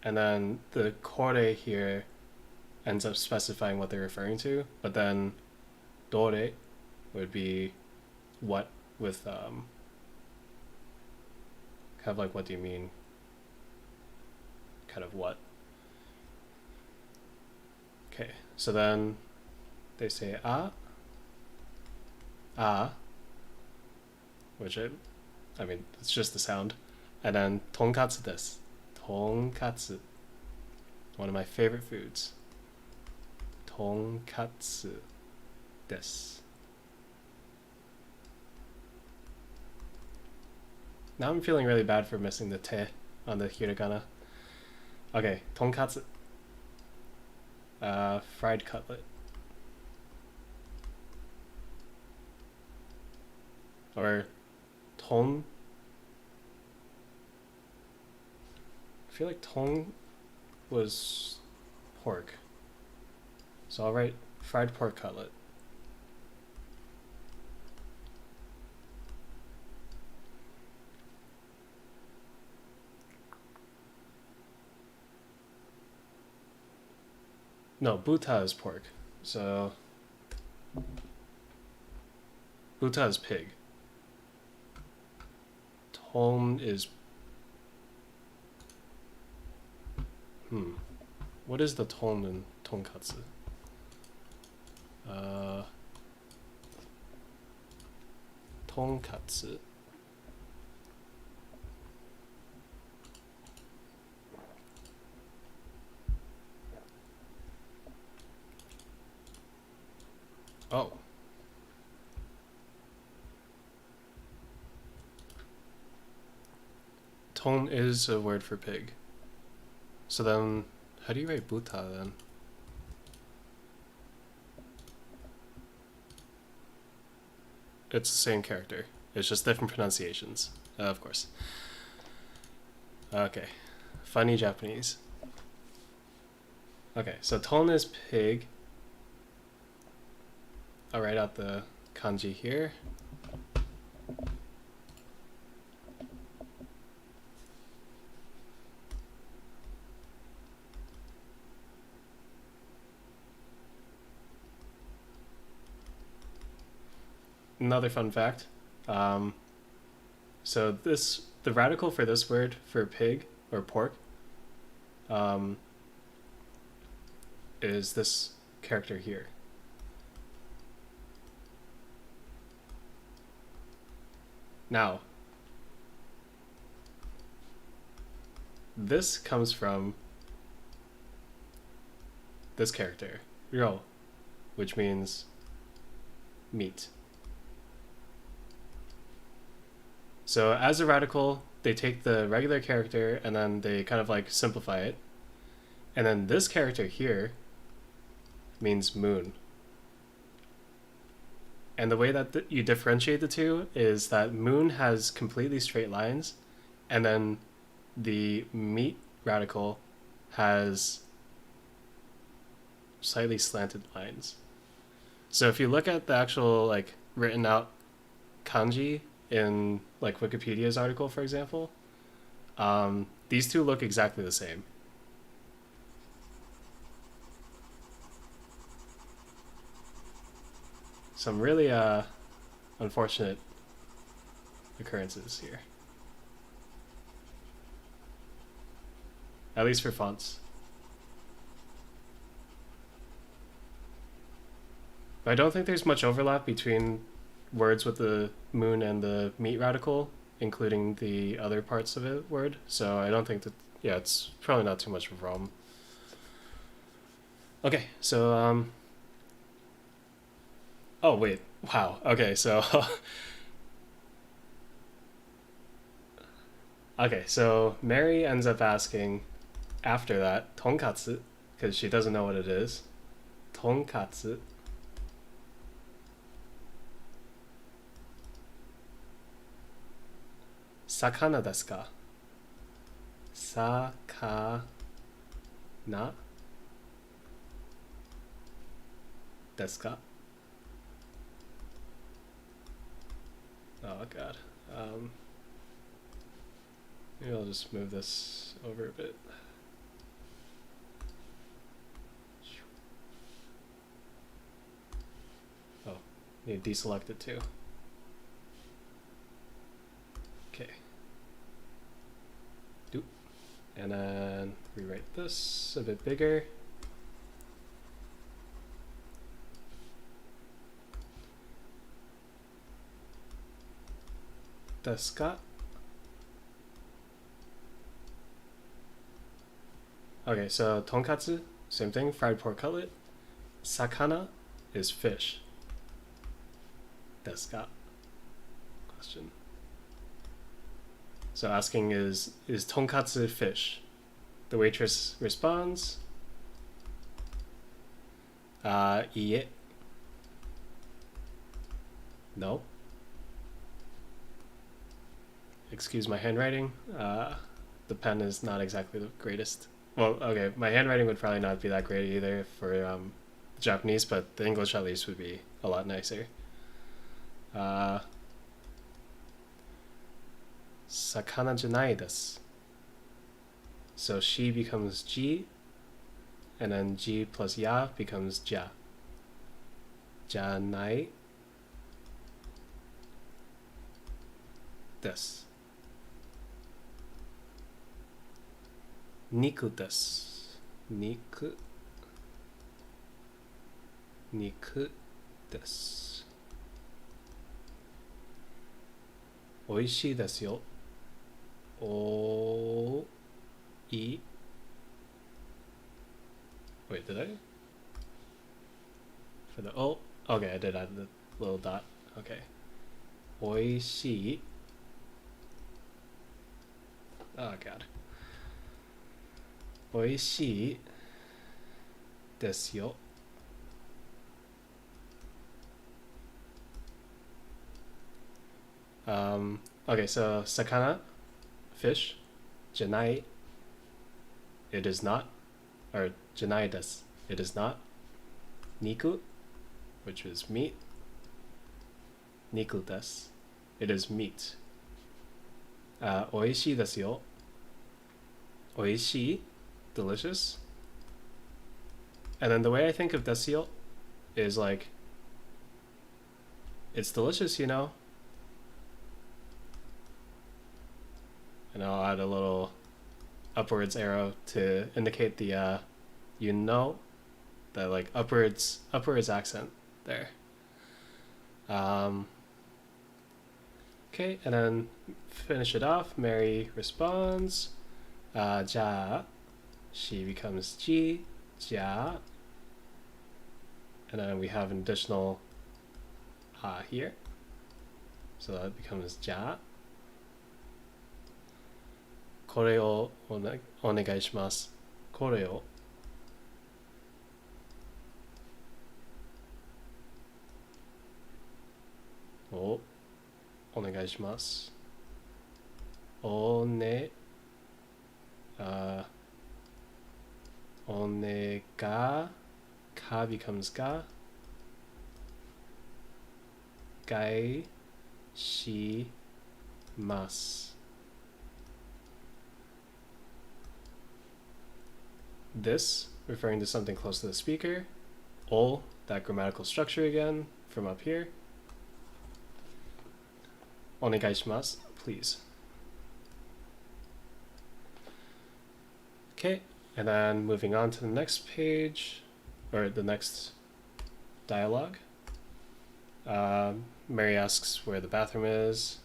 and then the kore here ends up specifying what they're referring to, but then dore would be what with kind of like what do you mean, kind of what. Okay, so then they say which I mean it's just the sound, and then tonkatsu desu. Tonkatsu, one of my favorite foods. Tonkatsu desu. Now I'm feeling really bad for missing the te on the hiragana. Okay, tonkatsu. Fried cutlet. Or ton. I feel like ton was pork. So I'll write fried pork cutlet. No, buta is pork. So buta is pig. Ton is what is the ton in tonkatsu? Tonkatsu. Oh. Ton is a word for pig. So then, how do you write buta then? It's the same character. It's just different pronunciations. Of course. Okay. Funny Japanese. Okay, so ton is pig. I'll write out the kanji here. Another fun fact. So the radical for this word for pig or pork is this character here. Now, this comes from this character, ryo, which means meat. So as a radical, they take the regular character and then they kind of like simplify it. And then this character here means moon. And the way that you differentiate the two is that moon has completely straight lines, and then the meat radical has slightly slanted lines. So if you look at the actual like written out kanji in like Wikipedia's article, for example, these two look exactly the same. Some really unfortunate occurrences here. At least for fonts. But I don't think there's much overlap between words with the moon and the meat radical, including the other parts of it word. So I don't think that, yeah, it's probably not too much of a problem. Okay, so oh wait, wow. Okay, so Okay, so Mary ends up asking after that, tonkatsu, because she doesn't know what it is. Tonkatsu. Sakana desu ka? Sakana desu ka? Oh god. Maybe I'll just move this over a bit. Oh, need to deselect it too. Okay. Doop. And then rewrite this a bit bigger. Desu ka? Okay, so tonkatsu, same thing, fried pork cutlet. Sakana is fish. Desu ka? Question. So asking is tonkatsu fish? The waitress responds, iie. No. Excuse my handwriting. The pen is not exactly the greatest. Well, okay, my handwriting would probably not be that great either for Japanese, but the English at least would be a lot nicer. Sakana janai desu. So she becomes ji, and then ji plus ya becomes ja. Janai desu. Niku desu. Niku desu. Oishii desu yo. Wait, did I? For the okay, I did add the little dot. Okay. Oishii. Oh god. Oishii desu yo. Okay, so sakana, fish, janai, it is not, or janai desu, it is not. Niku, which is meat. Niku desu, it is meat. Oishii desu yo. Oishii, delicious. And then the way I think of desu yo is like, it's delicious, you know. And I'll add a little upwards arrow to indicate the you know, the like upwards accent there. Okay, and then finish it off. Mary responds, ja. She becomes ji, ja. And then we have an additional here. So that becomes ja. これをお願いします。これをお願いします。おねがか becomes がいします。This, referring to something close to the speaker. Ol, that grammatical structure again from up here. Onegaishimasu, please. Okay, and then moving on to the next page, or the next dialogue. Mary asks where the bathroom is.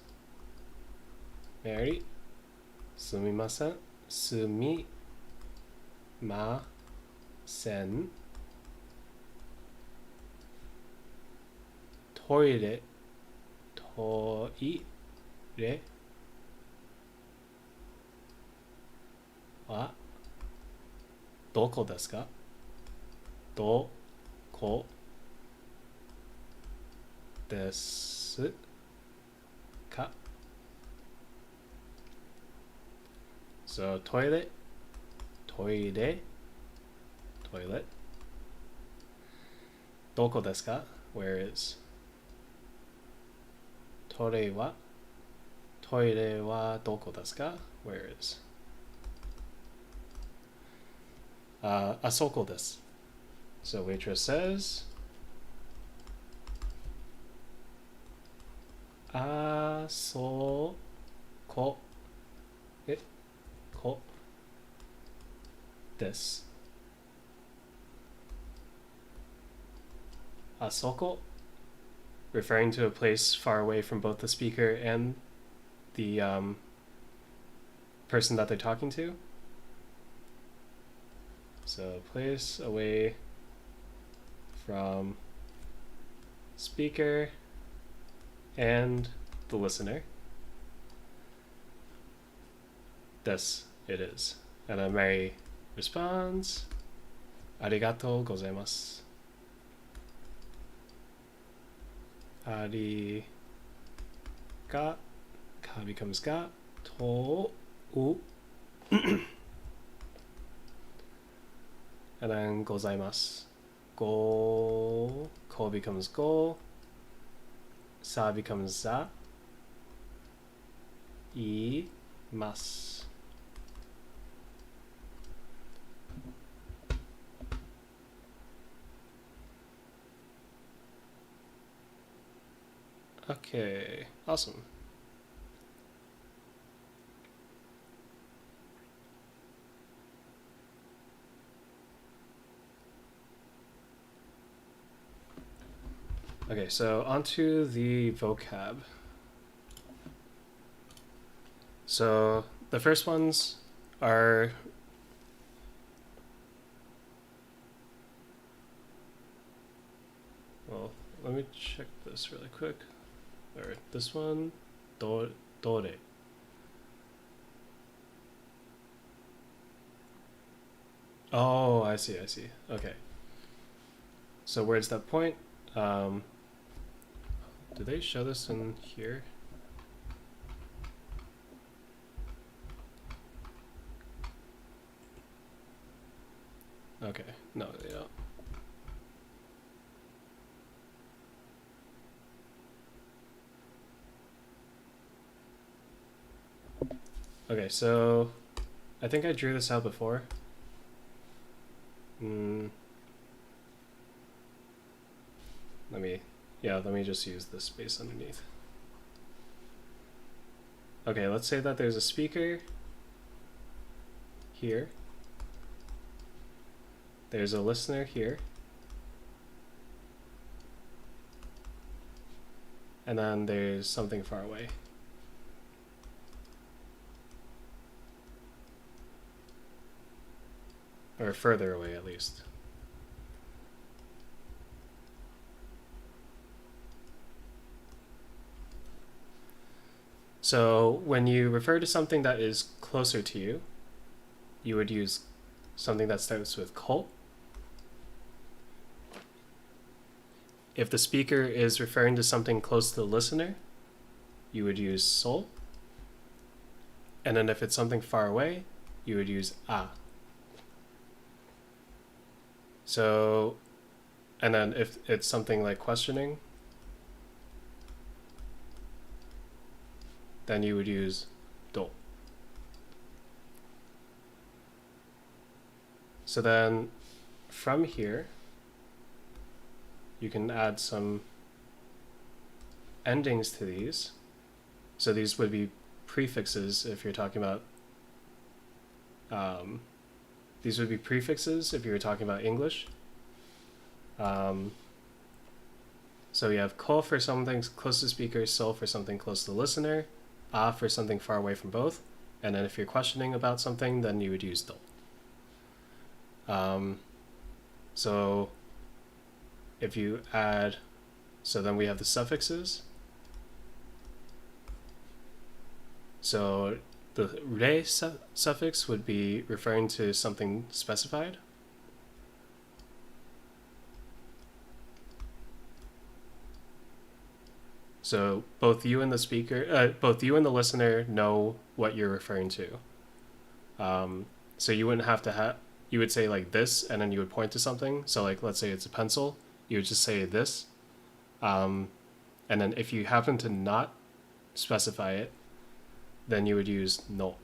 Mary, sumimasen, sumimasen. Toire. はどこですか？どこですか？ So toilet, toilet, toilet. どこですか? Where is? トイレはどこですか? Where is? あそこです。So waitress says, あそここです。あそこ referring to a place far away from both the speaker and the person that they're talking to. So place away from speaker and the listener. This it is. And then Mary responds, ありがとうございます。ありが ka becomes ga to u and then ございます go ko becomes go sa becomes za i mas. Okay, awesome. Okay, so onto the vocab. So the first ones are well, let me check this really quick. Or this one, dore. Oh, I see. Okay. So where's that point? Do they show this in here? Okay, no, they don't. Okay, so I think I drew this out before. Let me just use this space underneath. Okay, let's say that there's a speaker here. There's a listener here. And then there's something far away. Or further away, at least. So when you refer to something that is closer to you, you would use something that starts with ko. If the speaker is referring to something close to the listener, you would use so. And then if it's something far away, you would use a. So, and then if it's something like questioning, then you would use do. So then from here, you can add some endings to these. So these would be prefixes if you're talking about these would be prefixes if you were talking about English. So you have ko for something close to the speaker, so for something close to the listener, a for something far away from both, and then if you're questioning about something, then you would use do. So if you add, so then we have the suffixes. So the re suffix would be referring to something specified. So both you and the speaker, both you and the listener know what you're referring to. So you wouldn't have to have, you would say like this, and then you would point to something. So like, let's say it's a pencil, you would just say this. And then if you happen to not specify it, then you would use no.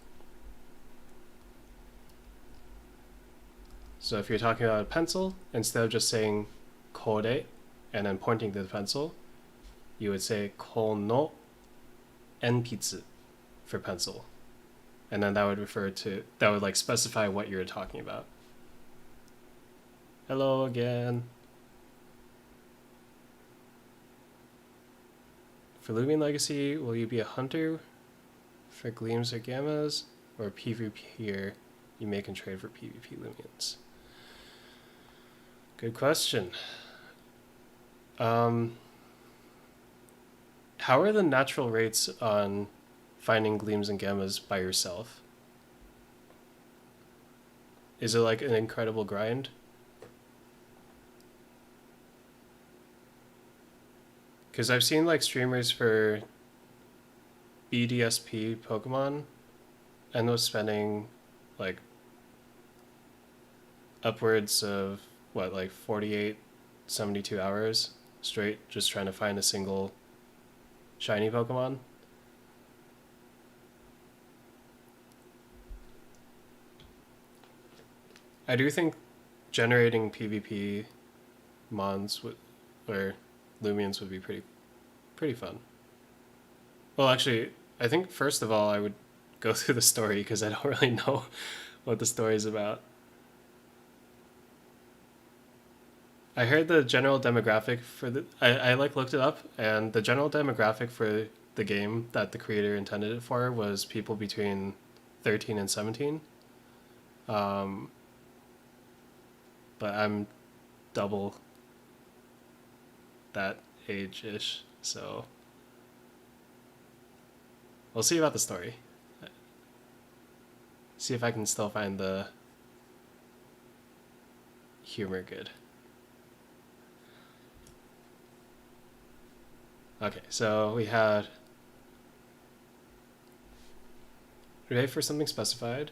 So if you're talking about a pencil, instead of just saying kore and then pointing to the pencil, you would say kono enpitsu for pencil. And then that would refer to, that would like specify what you're talking about. Hello again. For Lumion Legacy, will you be a hunter for Gleams or Gammas, or a PvPer you make and trade for PvP Lumions? Good question. How are the natural rates on finding Gleams and Gammas by yourself? Is it like an incredible grind? Because I've seen like streamers for BDSP Pokemon end up spending like upwards of what, like 48, 72 hours straight just trying to find a single shiny Pokemon. I do think generating PvP mons or Lumions would be pretty fun. Well, actually, I think first of all I would go through the story because I don't really know what the story is about. I heard the general demographic for the I like looked it up, and the general demographic for the game that the creator intended it for was people between 13 and 17. But I'm double that age-ish, so we'll see about the story. See if I can still find the humor good. Okay, so we had ready for something specified.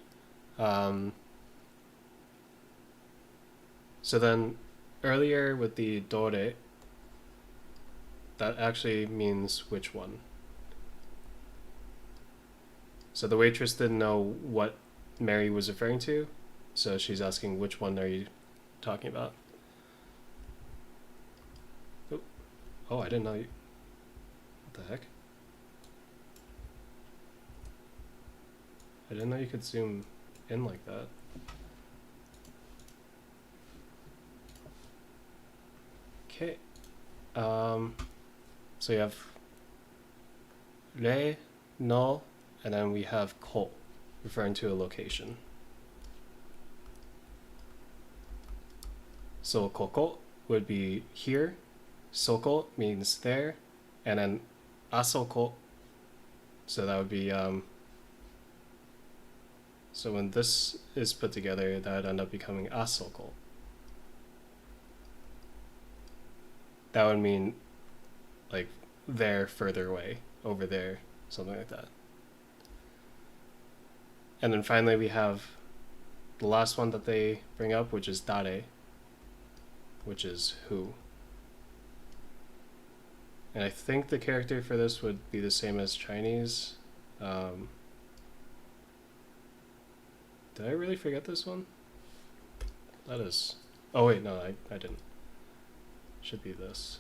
So then earlier with the dore, that actually means which one. So the waitress didn't know what Mary was referring to, so she's asking which one are you talking about. Oh, I didn't know you. What the heck? I didn't know you could zoom in like that. Okay. So you have re, no, and then we have ko, referring to a location. So koko would be here, soko means there, and then asoko, so that would be so when this is put together, that would end up becoming asoko. That would mean like there, further away, over there, something like that. And then finally we have the last one that they bring up, which is dare, which is who. And I think the character for this would be the same as Chinese. Did I really forget this one? That is... Oh wait, no, I didn't. Should be this.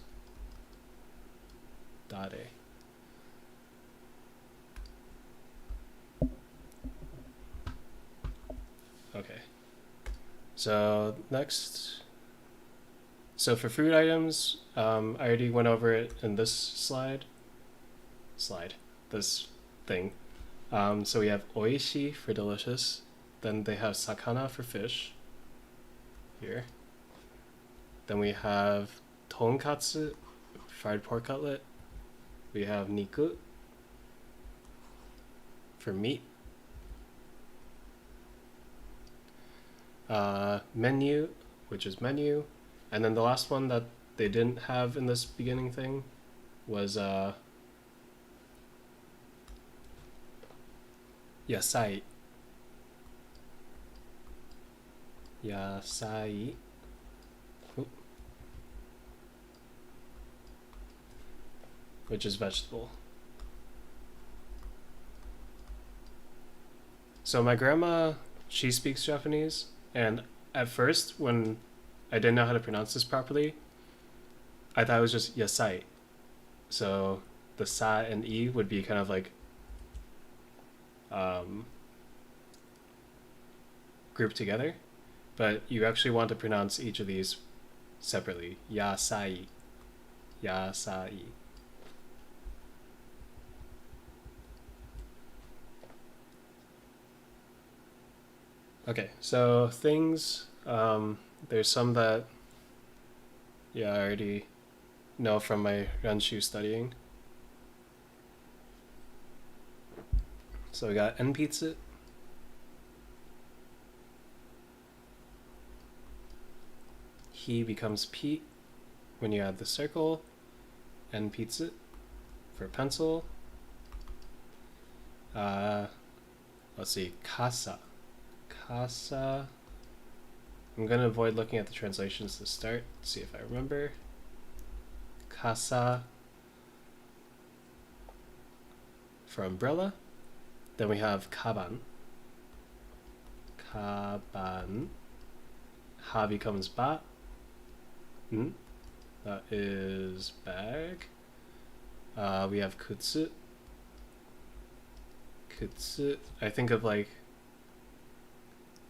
Dare. Okay. So next... So for food items, I already went over it in this slide. This thing. So we have oishi for delicious. Then they have sakana for fish. Here. Then we have tonkatsu, fried pork cutlet. We have niku for meat. Menu, which is menu. And then the last one that they didn't have in this beginning thing was Yasai. Yasai. Oop. Which is vegetable. So my grandma, she speaks Japanese, and at first when I didn't know how to pronounce this properly, I thought it was just yasai. So the sa and e would be kind of like grouped together, but you actually want to pronounce each of these separately. Yasai. Yasai. Okay, so things, there's some that, yeah, I already know from my Renshu studying. So we got Enpitsu. He becomes P when you add the circle. Enpitsu for pencil. Let's see, Kasa. Kasa. I'm going to avoid looking at the translations to start, see if I remember. Kasa for umbrella. Then we have Kaban. Kaban. Ha becomes Ba. That is bag. We have Kutsu. Kutsu. I think of like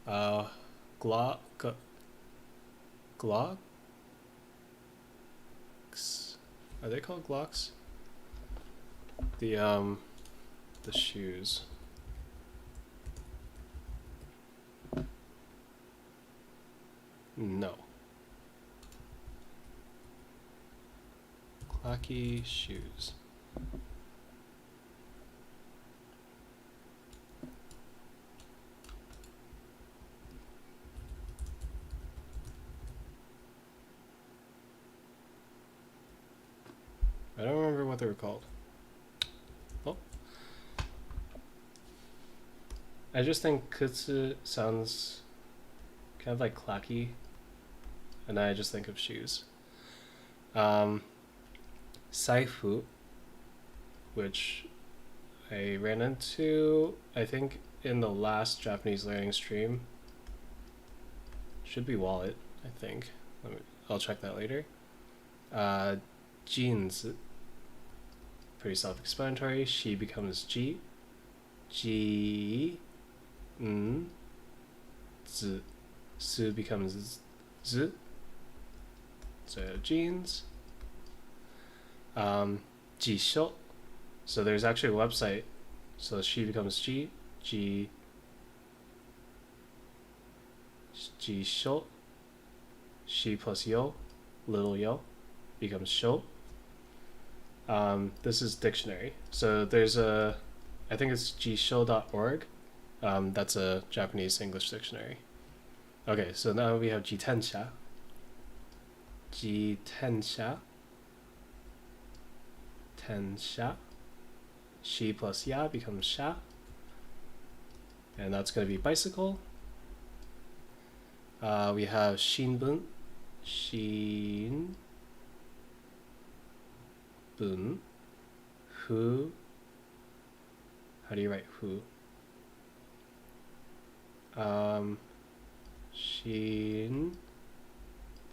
glocks. Are they called glocks? The shoes. No. Clocky shoes. I don't remember what they were called. Oh. I just think kutsu sounds kind of like clacky, and I just think of shoes. Saifu, which I ran into, I think, in the last Japanese learning stream. Should be wallet, I think. I'll check that later. Jeans, pretty self-explanatory. She becomes G. G. Z. Su becomes Z. So jeans. Jisho. So there's actually a website. So she becomes G. Jisho. She plus yo. Little yo. Becomes sho. This is dictionary. So there's I think it's jisho.org. That's a Japanese English dictionary. Okay, so now we have jitensha. Jitensha. Tensha. She plus ya becomes sha. And that's going to be bicycle. We have shinbun. Shin. Bun. Hu. How do you write hu? Shin.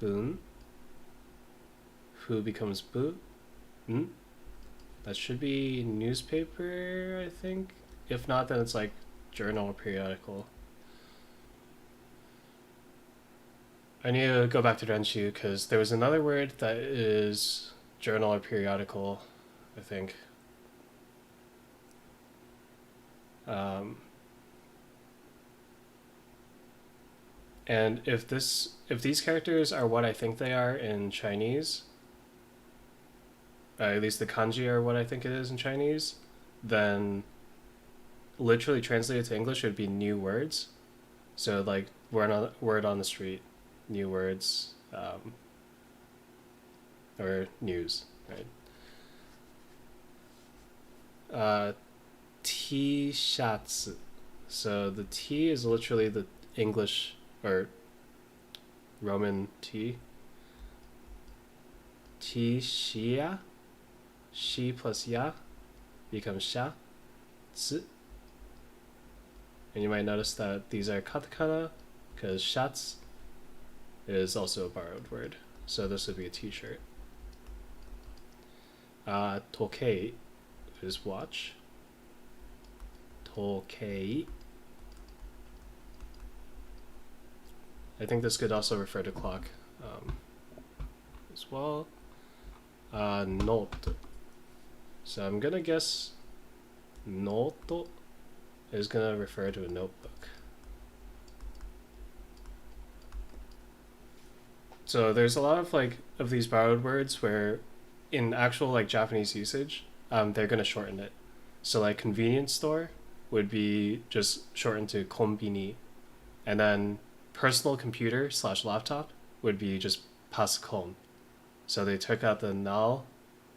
Bun. Hu becomes bu. That should be newspaper, I think. If not, then it's like journal or periodical. I need to go back to Renshu because there was another word that is journal or periodical, I think. And if these characters are what I think they are in Chinese, at least the kanji are what I think it is in Chinese, then literally translated to English would be new words. So like word on the street, new words, or news, right? T-shirts. So the T is literally the English or Roman T. T-shia. Shi plus ya becomes sha. Tsu. And you might notice that these are katakana because shats is also a borrowed word. So this would be a t-shirt. Tokei is watch. Tokei. I think this could also refer to clock as well. Note. So I'm gonna guess noto is gonna refer to a notebook. So there's a lot of of these borrowed words where in actual Japanese usage, they're gonna shorten it. So like convenience store would be just shortened to konbini, and then personal computer / laptop would be just pascon. So they took out the nal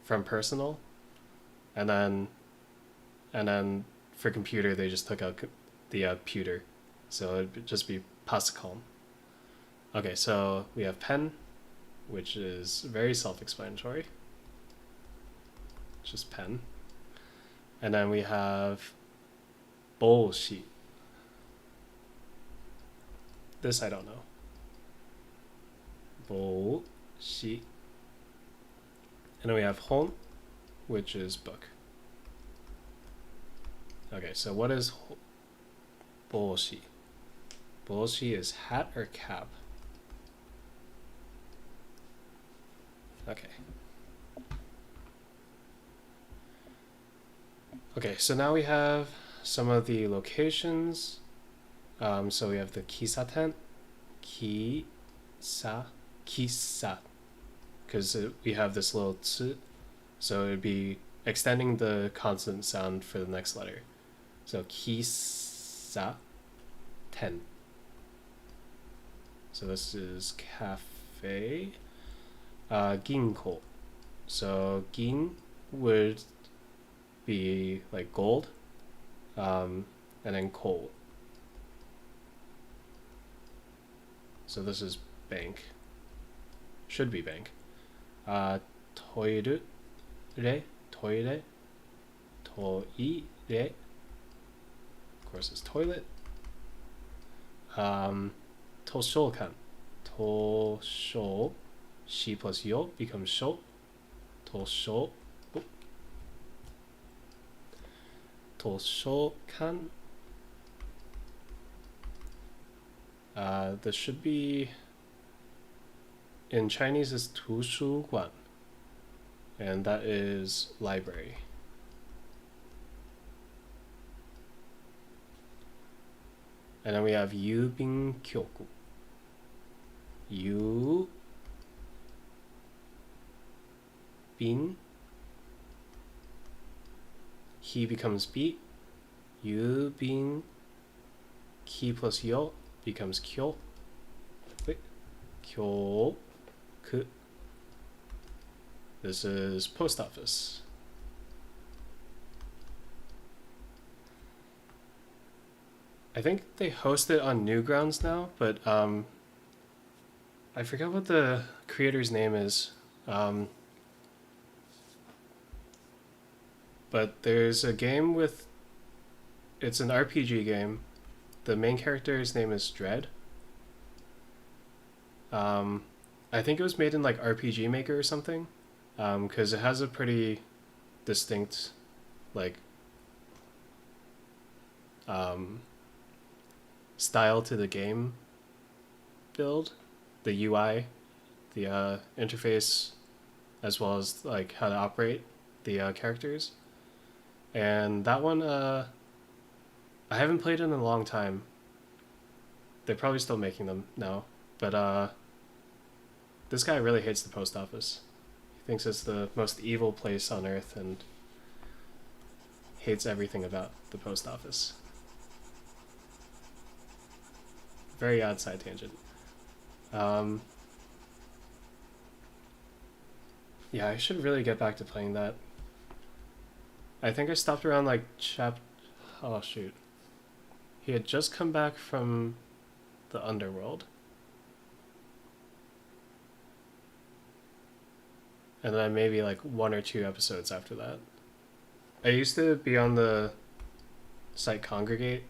from personal, and then for computer they just took out the pewter, so it'd just be pascon. Okay, so we have pen, which is very self-explanatory. It's just pen. And then we have boshi. This I don't know. Boshi. And then we have hon, which is book. Okay, so what is boshi? Boshi is hat or cap. Okay. Okay, so now we have some of the locations. So we have the kisaten, kisa, because we have this little tsu, so it'd be extending the consonant sound for the next letter. So kisa, ten. So this is cafe. Ginko. So gin would be like gold, and then ko. So this is bank. Should be bank. Toire, toire, toire. Of course, it's toilet. Toshokan. Tosho. Shi plus yo becomes sho. Tosho. Toshokan. This should be in Chinese is 图书馆, and that is library. And then we have yubin kyoku. Bin. He becomes bi. Yubin. Ki plus yo becomes kyo. Kyo. Ku. This is post office. I think they host it on Newgrounds now, but I forget what the creator's name is. But there's a game with, it's an RPG game. The main character's name is Dread. I think it was made in RPG Maker or something, because it has a pretty distinct style to the game build, the UI, the interface, as well as how to operate the characters. And that one, I haven't played it in a long time. They're probably still making them now, but this guy really hates the post office. He thinks it's the most evil place on earth and hates everything about the post office. Very odd side tangent. Um, yeah, I should really get back to playing that. I think I stopped around like oh shoot. He had just come back from the underworld. And then maybe like 1 or 2 episodes after that. I used to be on the site Congregate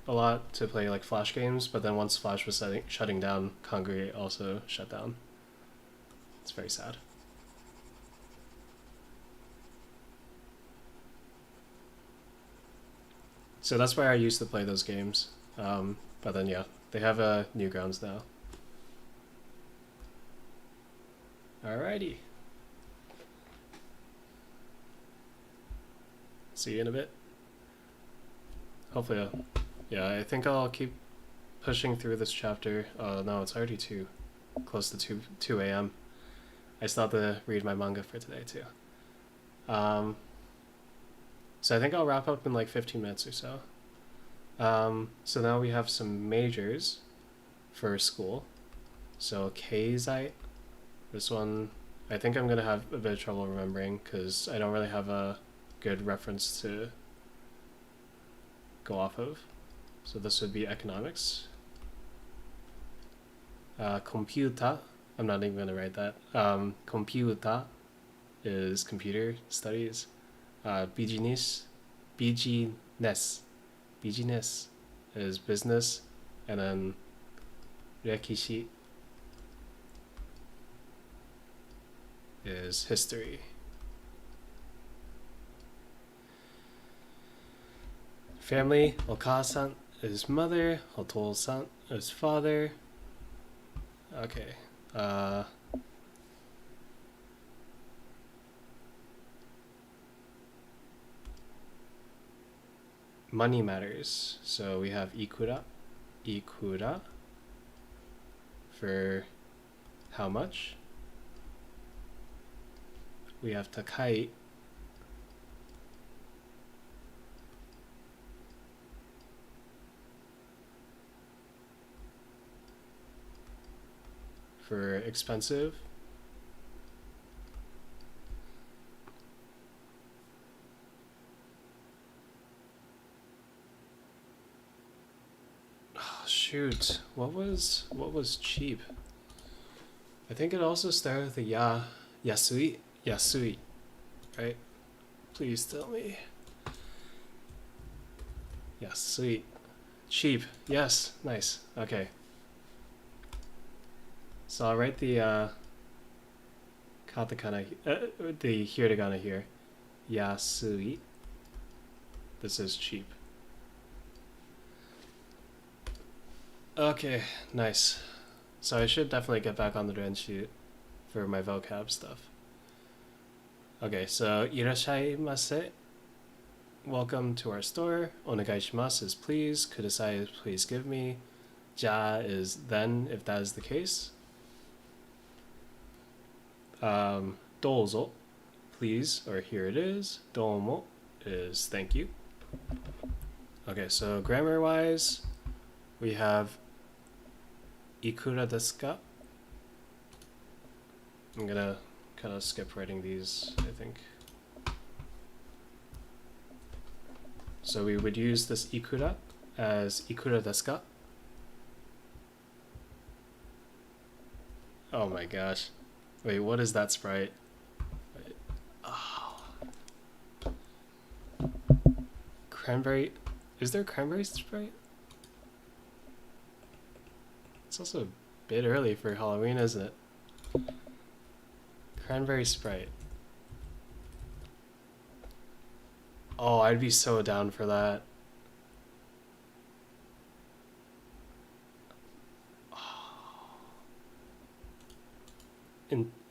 a lot to play like Flash games, but then once Flash was shutting down, Congregate also shut down. It's very sad. So that's where I used to play those games. But then yeah, they have Newgrounds now. Alrighty. See you in a bit. Hopefully, yeah, I think I'll keep pushing through this chapter. Oh no, it's already close to 2 a.m. I still have to read my manga for today too. So I think I'll wrap up in like 15 minutes or so. So now we have some majors for school. So Keizai, this one, I think I'm gonna have a bit of trouble remembering because I don't really have a good reference to go off of. So this would be economics. Computer, I'm not even gonna write that. Computer is computer studies. Business is business, and then Rekishi is history. Family, Okasan is mother, Otou-san is father. Okay. Money matters. So we have ikura for how much. We have takai for expensive. Oh, shoot, what was cheap? I think it also started with a yasui, right? Please tell me. Yasui, cheap. Yes, nice. Okay. So I'll write the katakana, the hiragana here. Yasui. This is cheap. Okay, nice. So I should definitely get back on the Renshu for my vocab stuff. Okay, so irashaimase. Welcome to our store. Onegaishimasu is please. Kudasai is please give me. Ja is then if that is the case. Dozo, please, or here it is. Domo is thank you. Okay, so grammar wise, we have ikura desu ka? I'm gonna kind of skip writing these, I think. So we would use this ikura as ikura desu ka? Oh my gosh. Wait, what is that sprite? Wait. Oh. Cranberry. Is there cranberry sprite? It's also a bit early for Halloween, isn't it? Cranberry sprite. Oh, I'd be so down for that.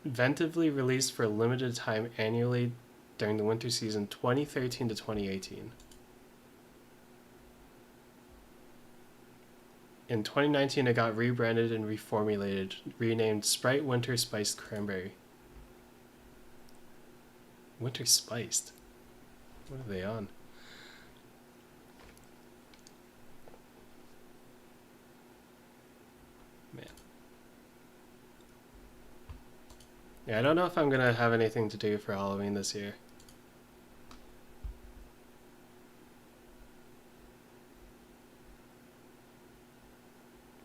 Inventively released for a limited time annually during the winter season 2013 to 2018. In 2019, it got rebranded and reformulated, renamed Sprite Winter Spiced Cranberry. Winter Spiced? What are they on? Yeah, I don't know if I'm gonna have anything to do for Halloween this year.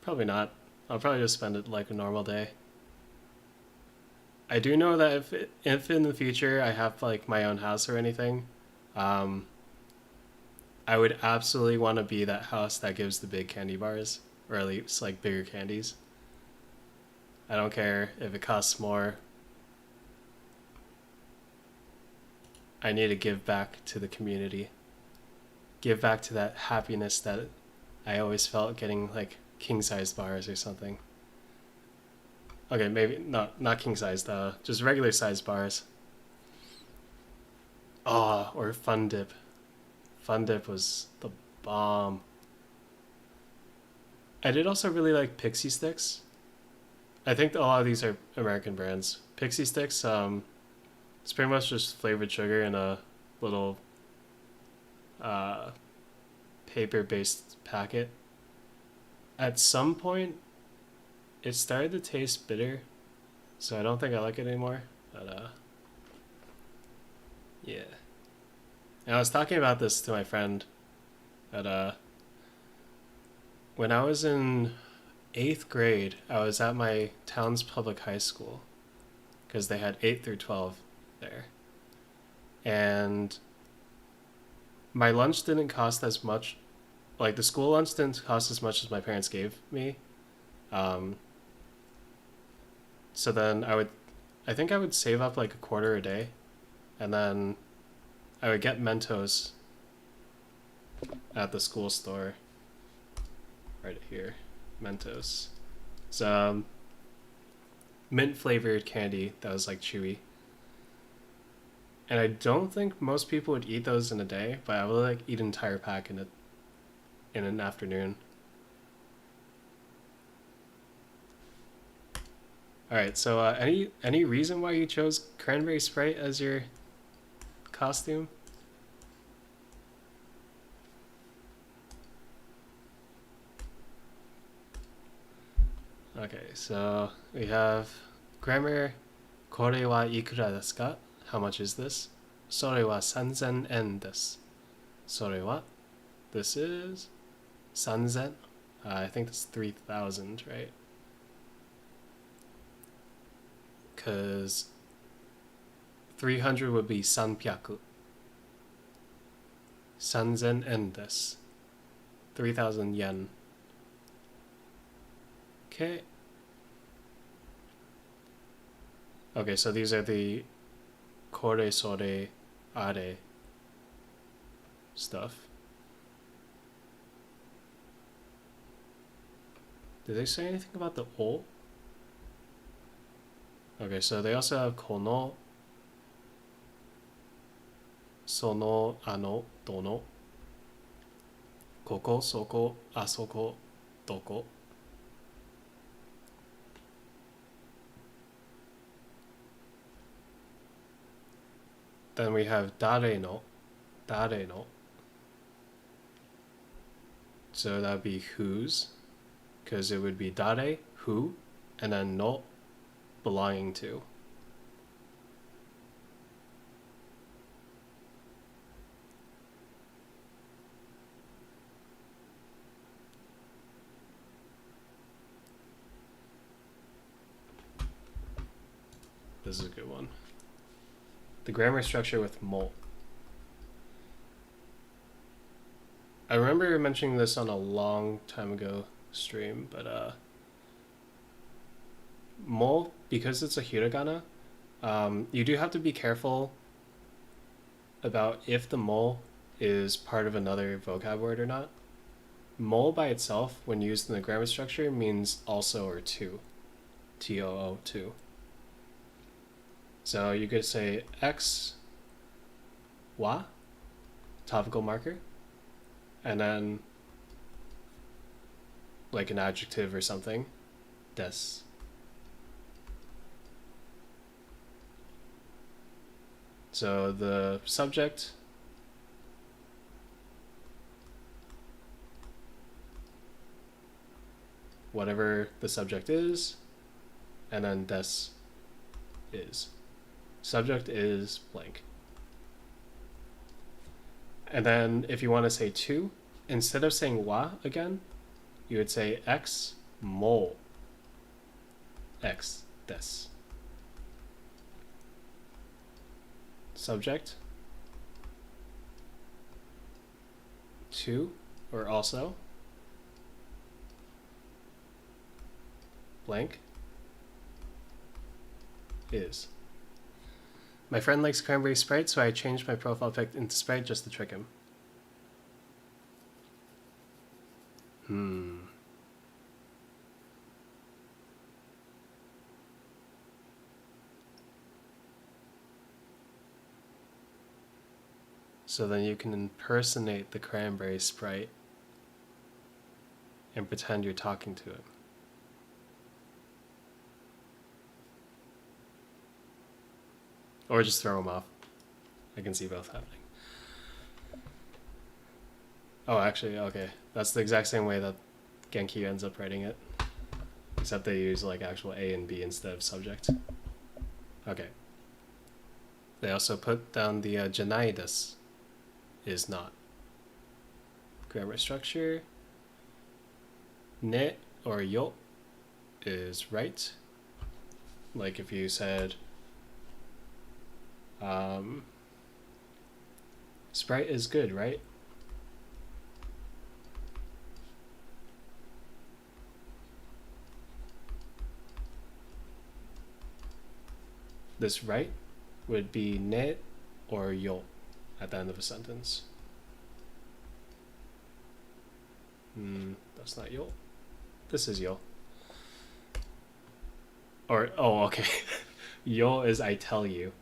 Probably not. I'll probably just spend it like a normal day. I do know that if in the future I have like my own house or anything, um, I would absolutely want to be that house that gives the big candy bars, or at least like bigger candies. I don't care if it costs more. I need to give back to the community. Give back to that happiness that I always felt getting like king size bars or something. Okay, maybe not king size though, just regular size bars. Oh, or Fun Dip. Fun Dip was the bomb. I did also really like Pixie Sticks. I think a lot of these are American brands. Pixie Sticks, it's pretty much just flavored sugar in a little uh, paper-based packet. At some point, it started to taste bitter, so I don't think I like it anymore. But yeah. And I was talking about this to my friend that when I was in 8th grade, I was at my town's public high school because they had 8 through 12 there. And my lunch didn't cost as much. Like, the school lunch didn't cost as much as my parents gave me. Um, so then I think I would save up like a quarter a day. And then I would get Mentos at the school store. Right here. Mentos. It's mint flavored candy that was like chewy. And I don't think most people would eat those in a day, but I would like eat an entire pack in an afternoon. All right, so any reason why you chose Cranberry Sprite as your costume? Okay, so we have grammar. これはいくらですか? How much is this? それは3000円です. それは this is 3000. I think that's 3,000, right? Because 300 would be 300. 3000円です. 3,000 yen. Okay. Okay, so these are the kore sore are stuff. Did they say anything about the o? Okay, so they also have kono, sono, ano, dono, koko, soko, asoko, doko. Then we have dare no, dare no. So that'd be whose, because it would be dare, who, and then no, belonging to. This is a good one. The grammar structure with mo. I remember mentioning this on a long time ago stream, but mo, because it's a hiragana, you do have to be careful about if the mo is part of another vocab word or not. Mo by itself, when used in the grammar structure, means also or to. T-O-O, to. So you could say X, wa, topical marker, and then like an adjective or something, des. So the subject, whatever the subject is, and then des is. Subject is blank. And then if you want to say to, instead of saying wa again, you would say x mo. X des. Subject to or also blank is. My friend likes cranberry Sprite, so I changed my profile pic into Sprite just to trick him. So then you can impersonate the cranberry Sprite and pretend you're talking to him. Or just throw him off. I can see both happening. Oh, actually, okay. That's the exact same way that Genki ends up writing it. Except they use like actual A and B instead of subject. Okay. They also put down the janai desu is not. Grammar structure. Ne or yo is right. Like if you said Sprite is good, right? This right would be ne or yo at the end of a sentence. That's not yo. This is yo. Or, oh, okay. Yo is I tell you.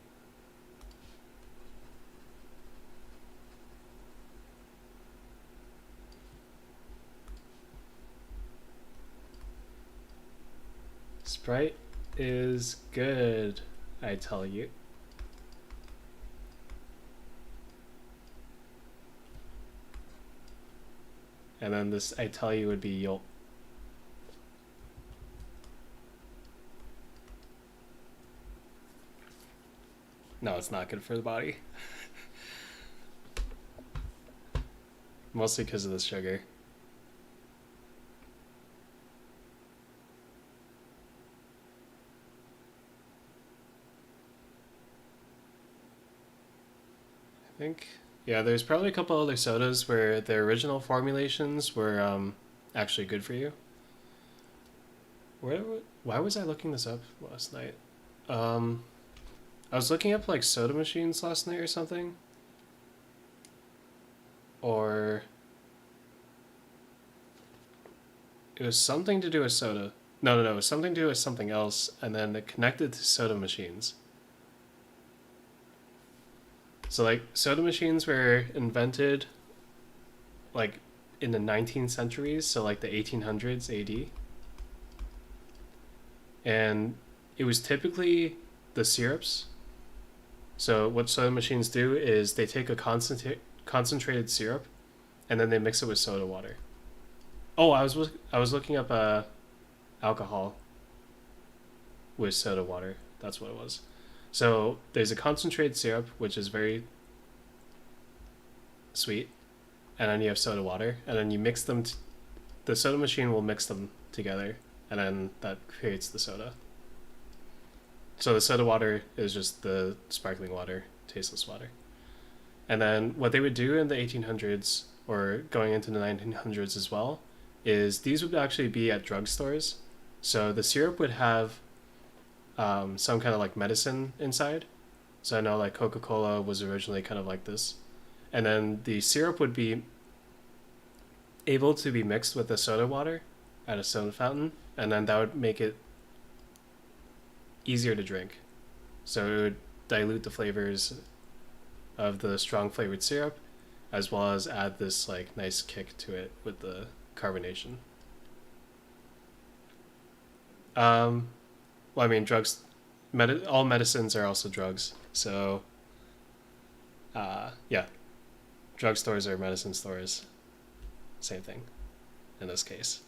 Sprite is good, I tell you. And then this I tell you would be yo. No, it's not good for the body. Mostly because of the sugar. I think, yeah, there's probably a couple other sodas where the original formulations were actually good for you. Why was I looking this up last night? I was looking up like soda machines last night or something. Or it was something to do with soda. No, it was something to do with something else, and then it connected to soda machines. So like soda machines were invented like in the 19th centuries, so like the 1800s AD. And it was typically the syrups. So what soda machines do is they take a concentrated syrup and then they mix it with soda water. Oh, I was looking up alcohol with soda water. That's what it was. So there's a concentrated syrup, which is very sweet, and then you have soda water, and then you mix them. The soda machine will mix them together, and then that creates the soda. So the soda water is just the sparkling water, tasteless water. And then what they would do in the 1800s, or going into the 1900s as well, is these would actually be at drugstores. So the syrup would have some kind of like medicine inside. So I know like Coca-Cola was originally kind of like this. And then the syrup would be able to be mixed with the soda water at a soda fountain, and then that would make it easier to drink. So it would dilute the flavors of the strong flavored syrup, as well as add this like nice kick to it with the carbonation. Well, I mean, drugs, all medicines are also drugs. So, yeah, drugstores are medicine stores. Same thing in this case.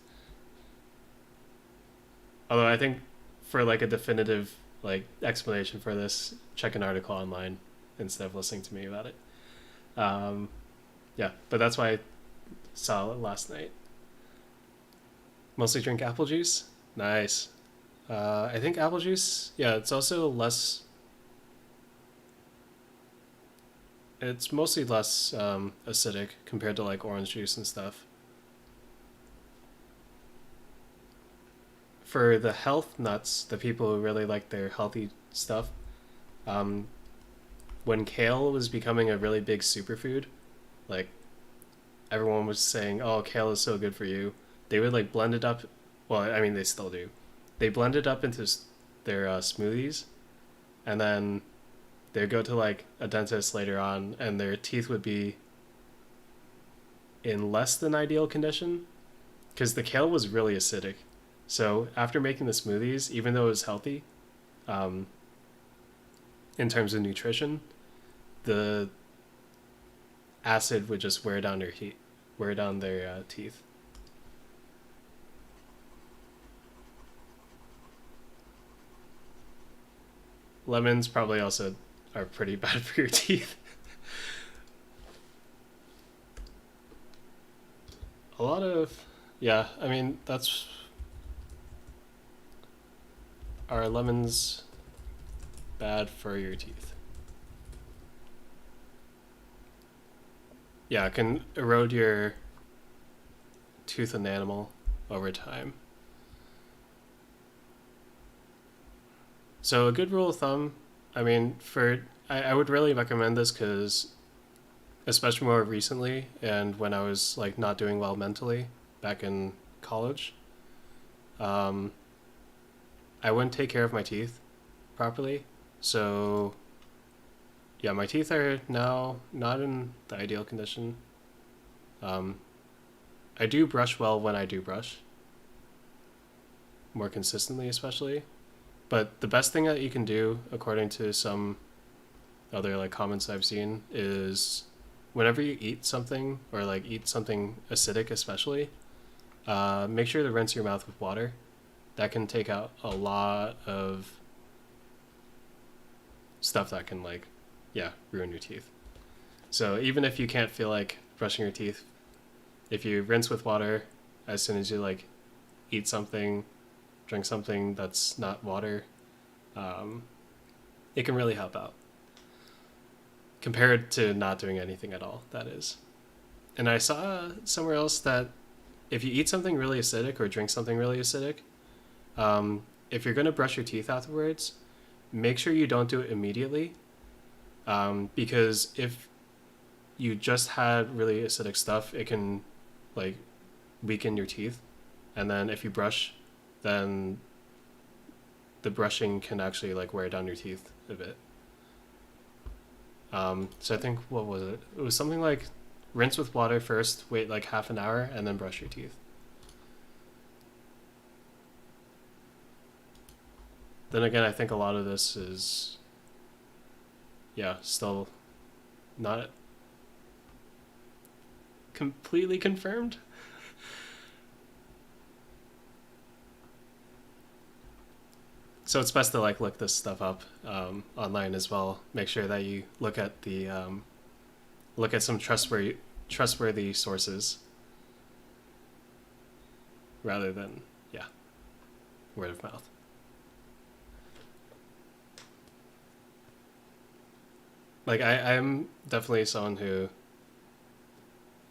Although I think for like a definitive like explanation for this, check an article online instead of listening to me about it. Um, yeah, but that's why I saw it last night. Mostly drink apple juice. Nice. I think apple juice, yeah, it's also less. It's mostly less acidic compared to like orange juice and stuff. For the health nuts, the people who really like their healthy stuff, um, when kale was becoming a really big superfood, like everyone was saying, "Oh, kale is so good for you." They would like blend it up. Well, I mean, they still do. They blend it up into their smoothies, and then they'd go to like a dentist later on, and their teeth would be in less than ideal condition because the kale was really acidic. So after making the smoothies, even though it was healthy, um, in terms of nutrition, the acid would just wear down their teeth. Lemons probably also are pretty bad for your teeth. A lot of, yeah, I mean, that's, are lemons bad for your teeth? Yeah, it can erode your tooth enamel over time. So a good rule of thumb, I mean, I would really recommend this because, especially more recently, and when I was like not doing well mentally back in college, um, I wouldn't take care of my teeth properly. So yeah, my teeth are now not in the ideal condition. Um, I do brush well when I do brush, more consistently, especially. But the best thing that you can do, according to some other like comments I've seen, is whenever you eat something or like eat something acidic, especially, make sure to rinse your mouth with water. That can take out a lot of stuff that can like, yeah, ruin your teeth. So even if you can't feel like brushing your teeth, if you rinse with water as soon as you like eat something, drink something that's not water, um, it can really help out compared to not doing anything at all. That is. And I saw somewhere else that if you eat something really acidic or drink something really acidic, if you're going to brush your teeth afterwards, make sure you don't do it immediately, because if you just had really acidic stuff, it can like weaken your teeth, and then if you brush, then the brushing can actually like wear down your teeth a bit. So I think, what was it? It was something like rinse with water first, wait like half an hour, and then brush your teeth. Then again, I think a lot of this is, yeah, still not completely confirmed. So it's best to like look this stuff up online as well. Make sure that you look at some trustworthy sources rather than, yeah, word of mouth. Like I'm definitely someone who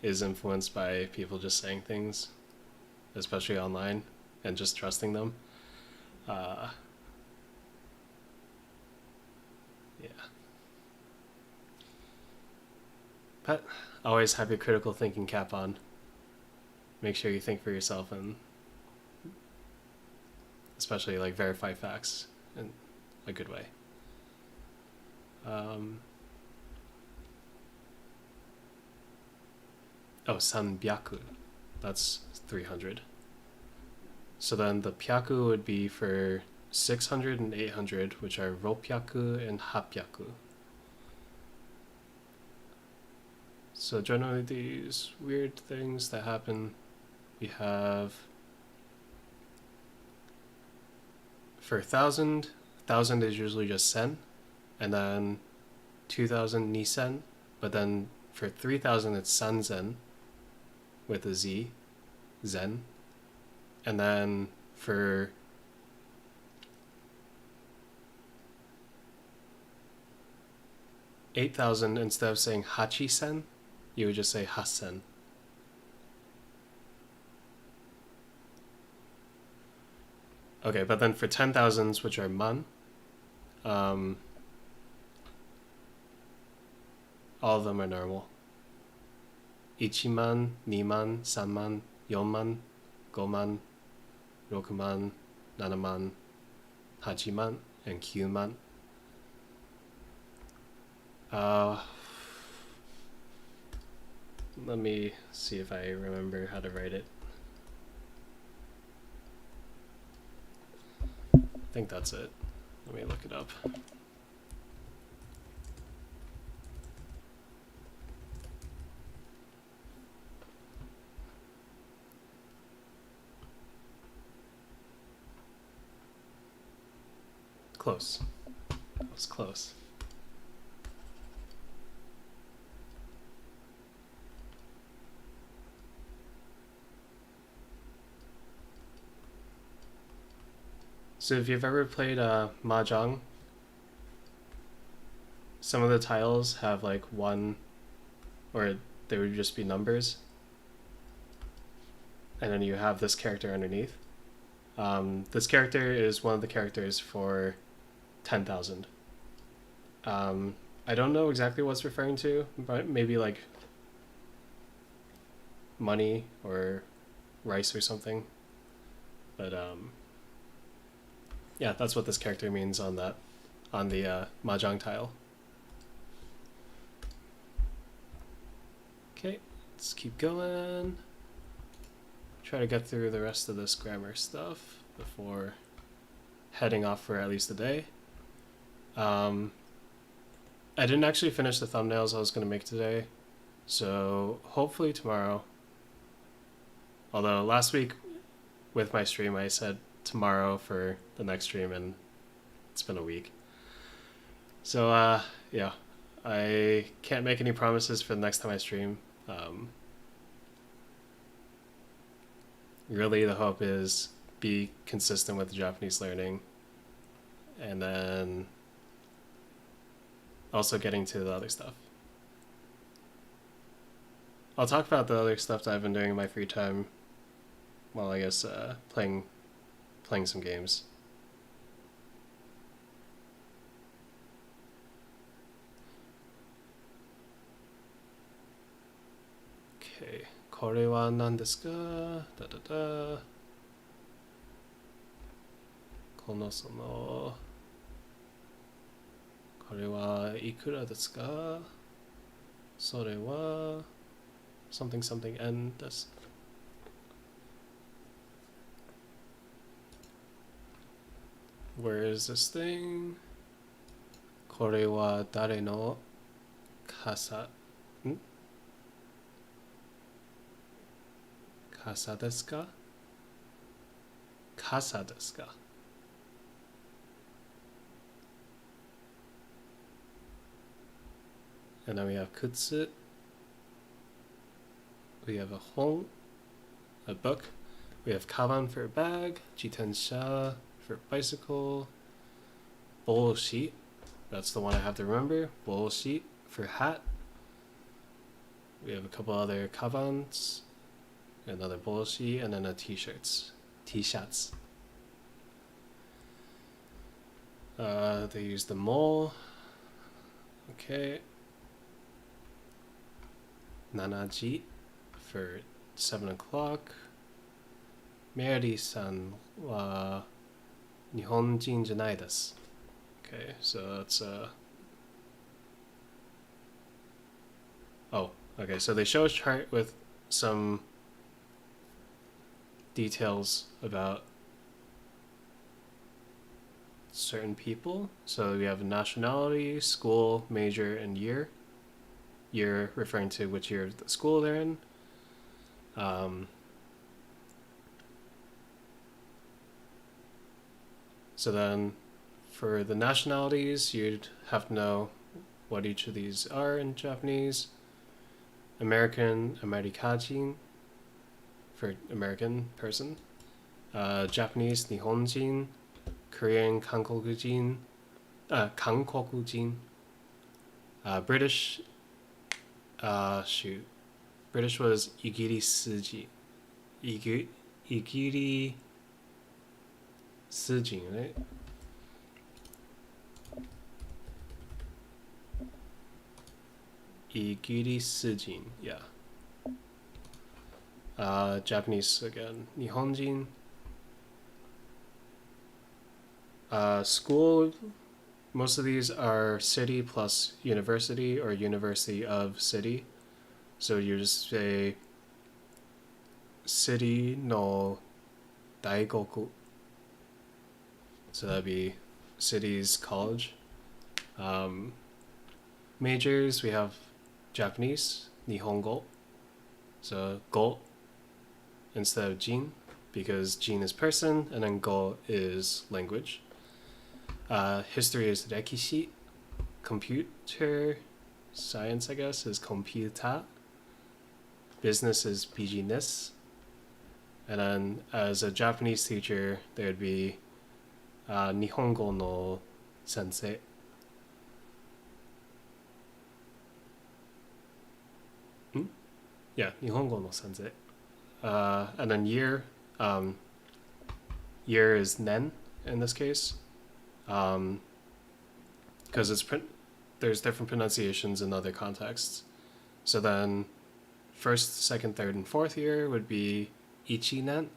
is influenced by people just saying things, especially online, and just trusting them. Uh, yeah. But always have your critical thinking cap on. Make sure you think for yourself and especially like verify facts in a good way. Um, oh, sanbyaku. That's 300. So then the pyaku would be for 600 and 800, which are ropyaku and hapyaku. So generally these weird things that happen, we have for 1,000, 1,000 is usually just sen, and then 2,000 nisen, but then for 3,000 it's sanzen with a z, zen, and then for 8,000, instead of saying hachi-sen, you would just say hasen. Okay, but then for 10,000s, which are man, all of them are normal. 1만, 2만, 3만, 4만, 5만, 6만, 7만, 8만, and 9만. Let me see if I remember how to write it. I think that's it. Let me look it up. Close. That was close. So if you've ever played Mahjong, some of the tiles have like one, or they would just be numbers, and then you have this character underneath. This character is one of the characters for 10,000. I don't know exactly what it's referring to, but maybe like money or rice or something. But yeah, that's what this character means on the Mahjong tile. Okay, let's keep going. Try to get through the rest of this grammar stuff before heading off for at least a day. I didn't actually finish the thumbnails I was going to make today, so hopefully tomorrow. Although last week with my stream I said tomorrow for the next stream, and it's been a week. So yeah, I can't make any promises for the next time I stream. Really the hope is be consistent with the Japanese learning, and then also getting to the other stuff. I'll talk about the other stuff that I've been doing in my free time while I guess playing some games. Okay, これは何ですか? だだだ。これはいくらですか? それは something something n です。Where is this thing? これは誰の傘? 傘ですか? 傘ですか? And then we have kutsu. We have a hon, a book. We have kaban for a bag, jitensha for bicycle, boshi, that's the one I have to remember, boshi for hat. We have a couple other kabans, another boshi, and then a t-shirts. They use the mole. Okay. Nanaji for 7 o'clock. Mary-san wa Nihonjin janai desu. Okay, so that's oh, okay, so they show a chart with some details about certain people. So we have nationality, school, major, and year. Year referring to which year of the school they're in. So then For the nationalities, you'd have to know what each of these are in Japanese. American, Amerikajin, for American person. Japanese, Nihonjin. Korean, Kankokujin. Kankokujin. British, British was Igirisuji. Igiri Sujin, right? Igirisujin, yeah. Japanese again, Nihonjin. School, most of these are city plus university or university of city. So you just say city no daigoku. So that'd be city's college. Majors, we have Japanese, Nihongo. So go instead of jin, because jin is person and then go is language. History is rekishi. Computer science, I guess, is computer. Business is business. And then as a Japanese teacher, there'd be Nihongo no sensei. Yeah, Nihongo no sensei. And then year, year is nen in this case, because there's different pronunciations in other contexts. So then, first, second, third, and fourth year would be ichi nen,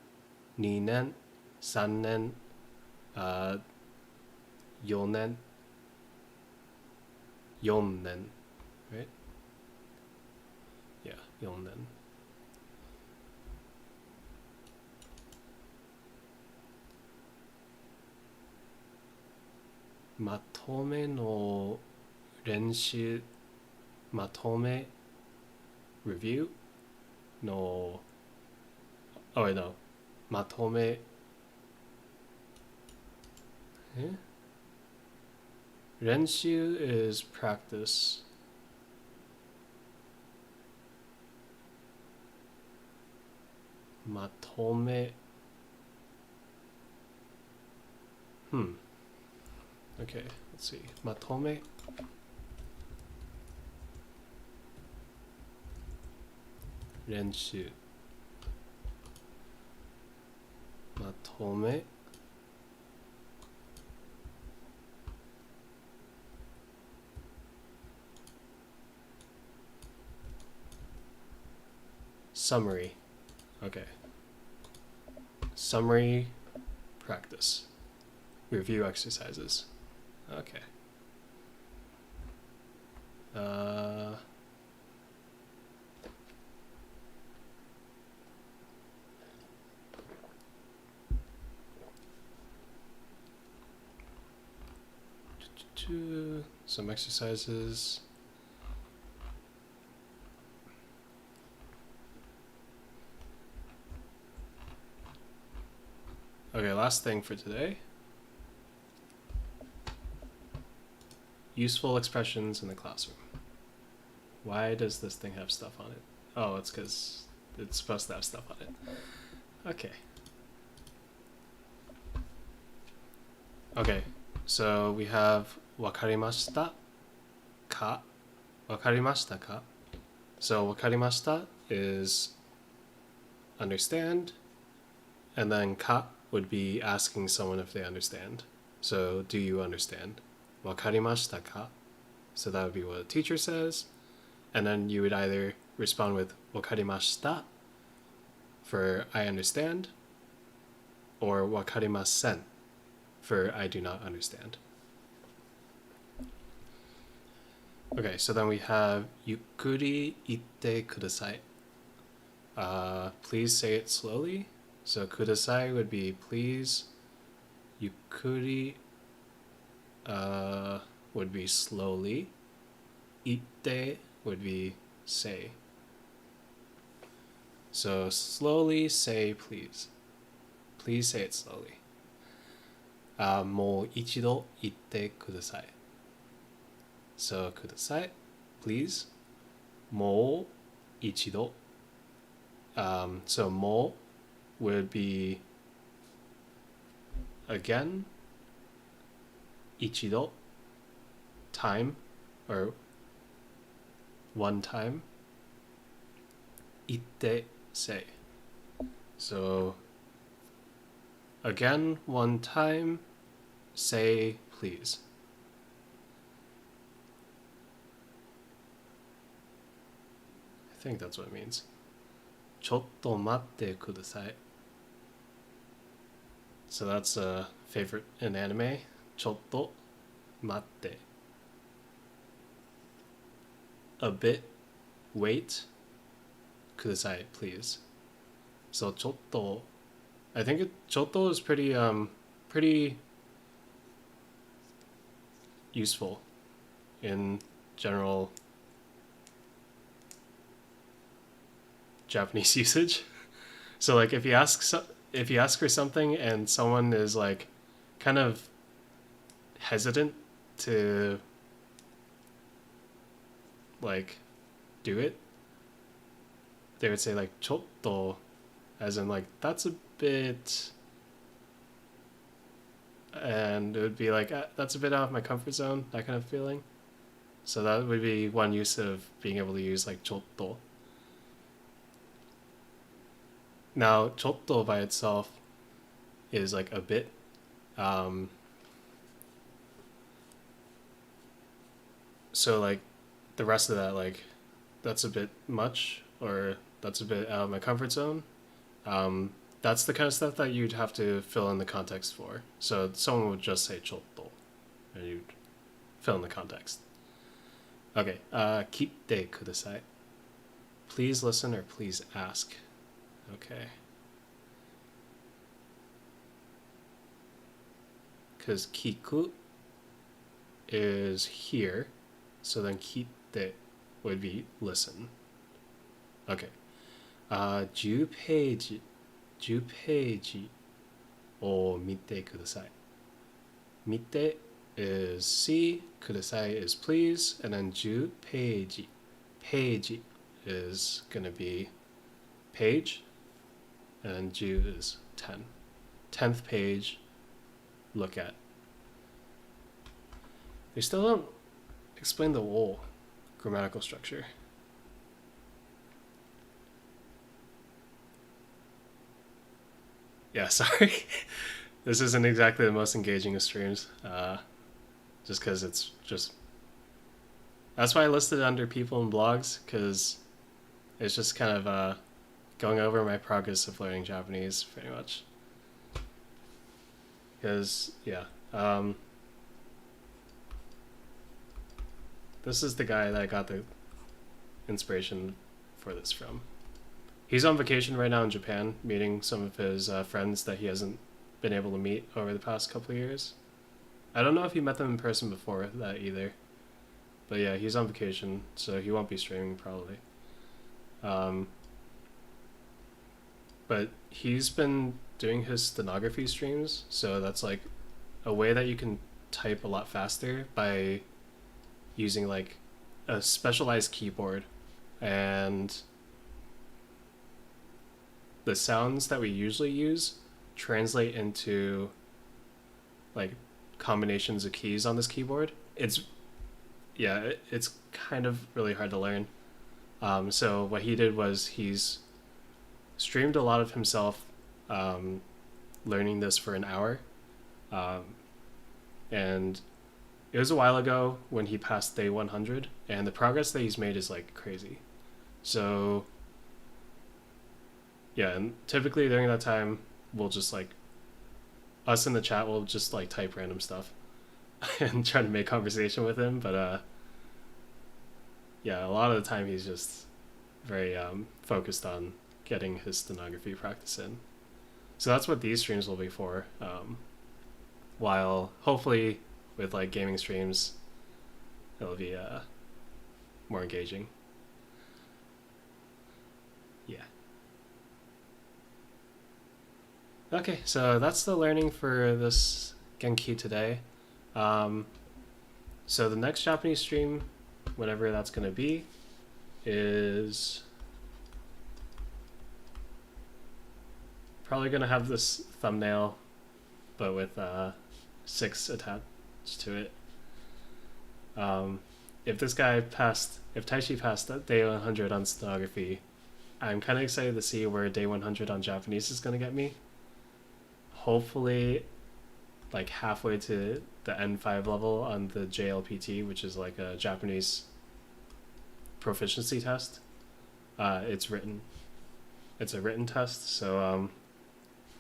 ni nen, san nen, yonen, yonen, right? Yeah, yonen. Matome no renshu, matome review no. Oh wait, no. Matome. Renshu is practice. Matome. Okay, let's see. Matome. Renshu. Matome. Summary. Okay. Summary practice. Review exercises. Okay. Some exercises. Okay, last thing for today. Useful expressions in the classroom. Why does this thing have stuff on it? Oh, it's because it's supposed to have stuff on it. Okay. Okay, so we have wakarimashita ka. Wakarimashita ka. So wakarimashita is understand, and then ka would be asking someone if they understand. So, do you understand? Wakarimashita ka? So that would be what a teacher says. And then you would either respond with wakarimashita for I understand, or wakarimasen for I do not understand. Okay, so then we have yukkuri itte kudasai. Please say it slowly. So kudasai would be please. Yukkuri would be slowly. Itte would be say. So slowly say please. Please say it slowly. もう一度言ってください. So ください please. もう一度. So も would be again. 一度 time or one time. 言って say. So again one time, say please. I think that's what it means. ちょっと待ってください. So that's a favorite in anime. ちょっと待って. A bit, wait, ください please. So ちょっと, I think ちょっと is pretty useful in general Japanese usage. So like if you ask for something and someone is like kind of hesitant to like do it, they would say like ちょっと, as in like that's a bit, and it would be like that's a bit out of my comfort zone, that kind of feeling. So that would be one use of being able to use like ちょっと. Now ちょっと by itself is like a bit. So like the rest of that, like that's a bit much, or that's a bit out of my comfort zone. That's the kind of stuff that you'd have to fill in the context for. So someone would just say ちょっと and you'd fill in the context. Okay, 聞いてください. Please listen or please ask. Okay. Because 聞く is here, so then 聞いて would be listen. Okay. 10ページを見てください. 見て is see, ください is please, and then 10ページ. Page is gonna be page, and 10 is 10. 10th page, look at. They still don't explain the whole grammatical structure. Yeah, sorry. This isn't exactly the most engaging of streams. Just because it's just... That's why I listed it under people and blogs, because it's just kind of going over my progress of learning Japanese, pretty much. Because, yeah. This is the guy that I got the inspiration for this from. He's on vacation right now in Japan, meeting some of his friends that he hasn't been able to meet over the past couple of years. I don't know if he met them in person before that either. But yeah, he's on vacation, so he won't be streaming probably. But he's been doing his stenography streams, so that's like a way that you can type a lot faster by using like a specialized keyboard, and the sounds that we usually use translate into like combinations of keys on this keyboard. It's kind of really hard to learn. So what he did was he's streamed a lot of himself learning this for an hour. And it was a while ago when he passed day 100, and the progress that he's made is like crazy. So yeah, and typically during that time, we'll just like, us in the chat will just like type random stuff and try to make conversation with him. But yeah, a lot of the time he's just very focused on getting his stenography practice in. So that's what these streams will be for. While hopefully with like gaming streams, it'll be more engaging. Yeah. Okay, so that's the learning for this Genki today. Um, so the next Japanese stream, whatever that's gonna be, is probably gonna have this thumbnail, but with 6 attached to it. If this guy passed, if Taishi passed day 100 on stenography, I'm kind of excited to see where day 100 on Japanese is gonna get me. Hopefully, like halfway to the N5 level on the JLPT, which is like a Japanese proficiency test. It's written. It's a written test, so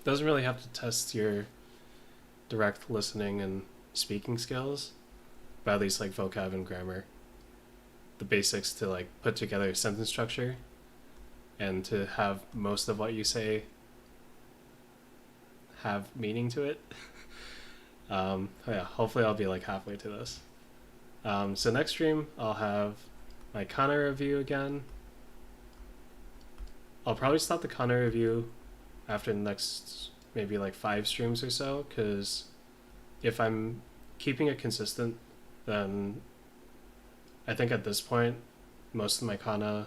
doesn't really have to test your direct listening and speaking skills, but at least like vocab and grammar, the basics to like put together a sentence structure, and to have most of what you say have meaning to it. Yeah, hopefully I'll be like halfway to this. So next stream I'll have my Kana review again. I'll probably stop the Kana review after the next maybe like 5 streams or so, because if I'm keeping it consistent, then I think at this point most of my Kana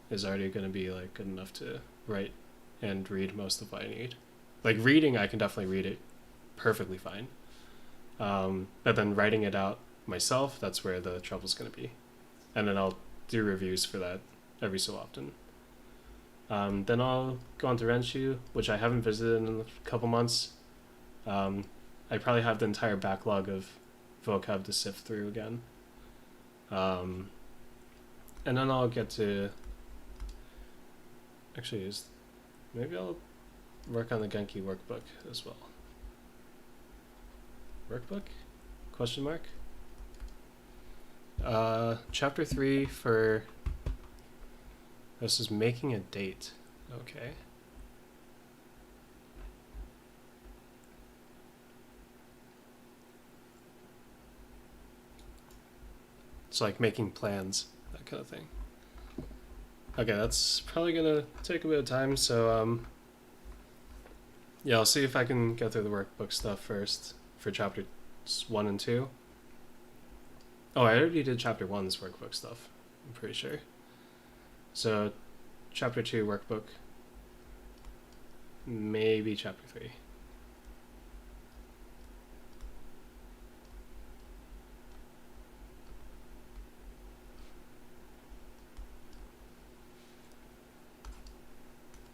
is already going to be like good enough to write and read most of what I need. Like reading, I can definitely read it perfectly fine. But then writing it out myself, that's where the trouble's going to be. And then I'll do reviews for that every so often. Then I'll go on to Renshu, which I haven't visited in a couple months. I probably have the entire backlog of vocab to sift through again. And then I'll get to... Actually, maybe I'll work on the Genki workbook as well. Workbook? Question mark? Chapter 3 for... This is making a date. Okay. It's like making plans, that kind of thing. Okay, that's probably gonna take a bit of time, so yeah, I'll see if I can get through the workbook stuff first for chapters 1 and 2. Oh, I already did chapter 1's workbook stuff, I'm pretty sure. So, chapter 2 workbook, maybe chapter 3.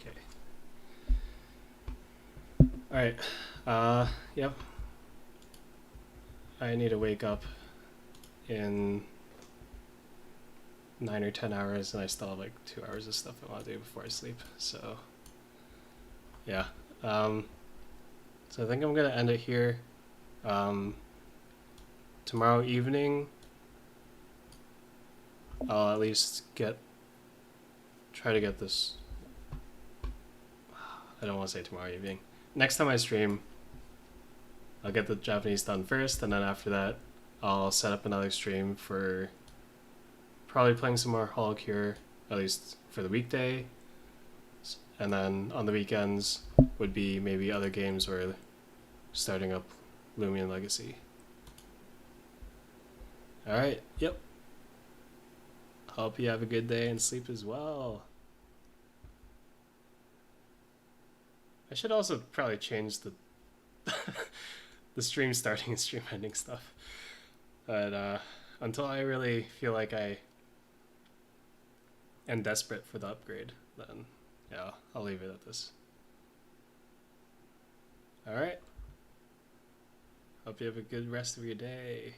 Okay. Alright, yep. I need to wake up in 9 or 10 hours, and I still have like 2 hours of stuff I want to do before I sleep, so yeah. So I think I'm gonna end it here. Tomorrow evening I'll at least try to get this. I don't want to say tomorrow evening. Next time I stream, I'll get the Japanese done first, and then after that I'll set up another stream for probably playing some more Hollow Cure, at least for the weekday. And then on the weekends would be maybe other games or starting up Lumion Legacy. Alright, yep. Hope you have a good day and sleep as well. I should also probably change the the stream starting and stream ending stuff. But until I really feel like I am desperate for the upgrade, then yeah, I'll leave it at this. Alright. Hope you have a good rest of your day.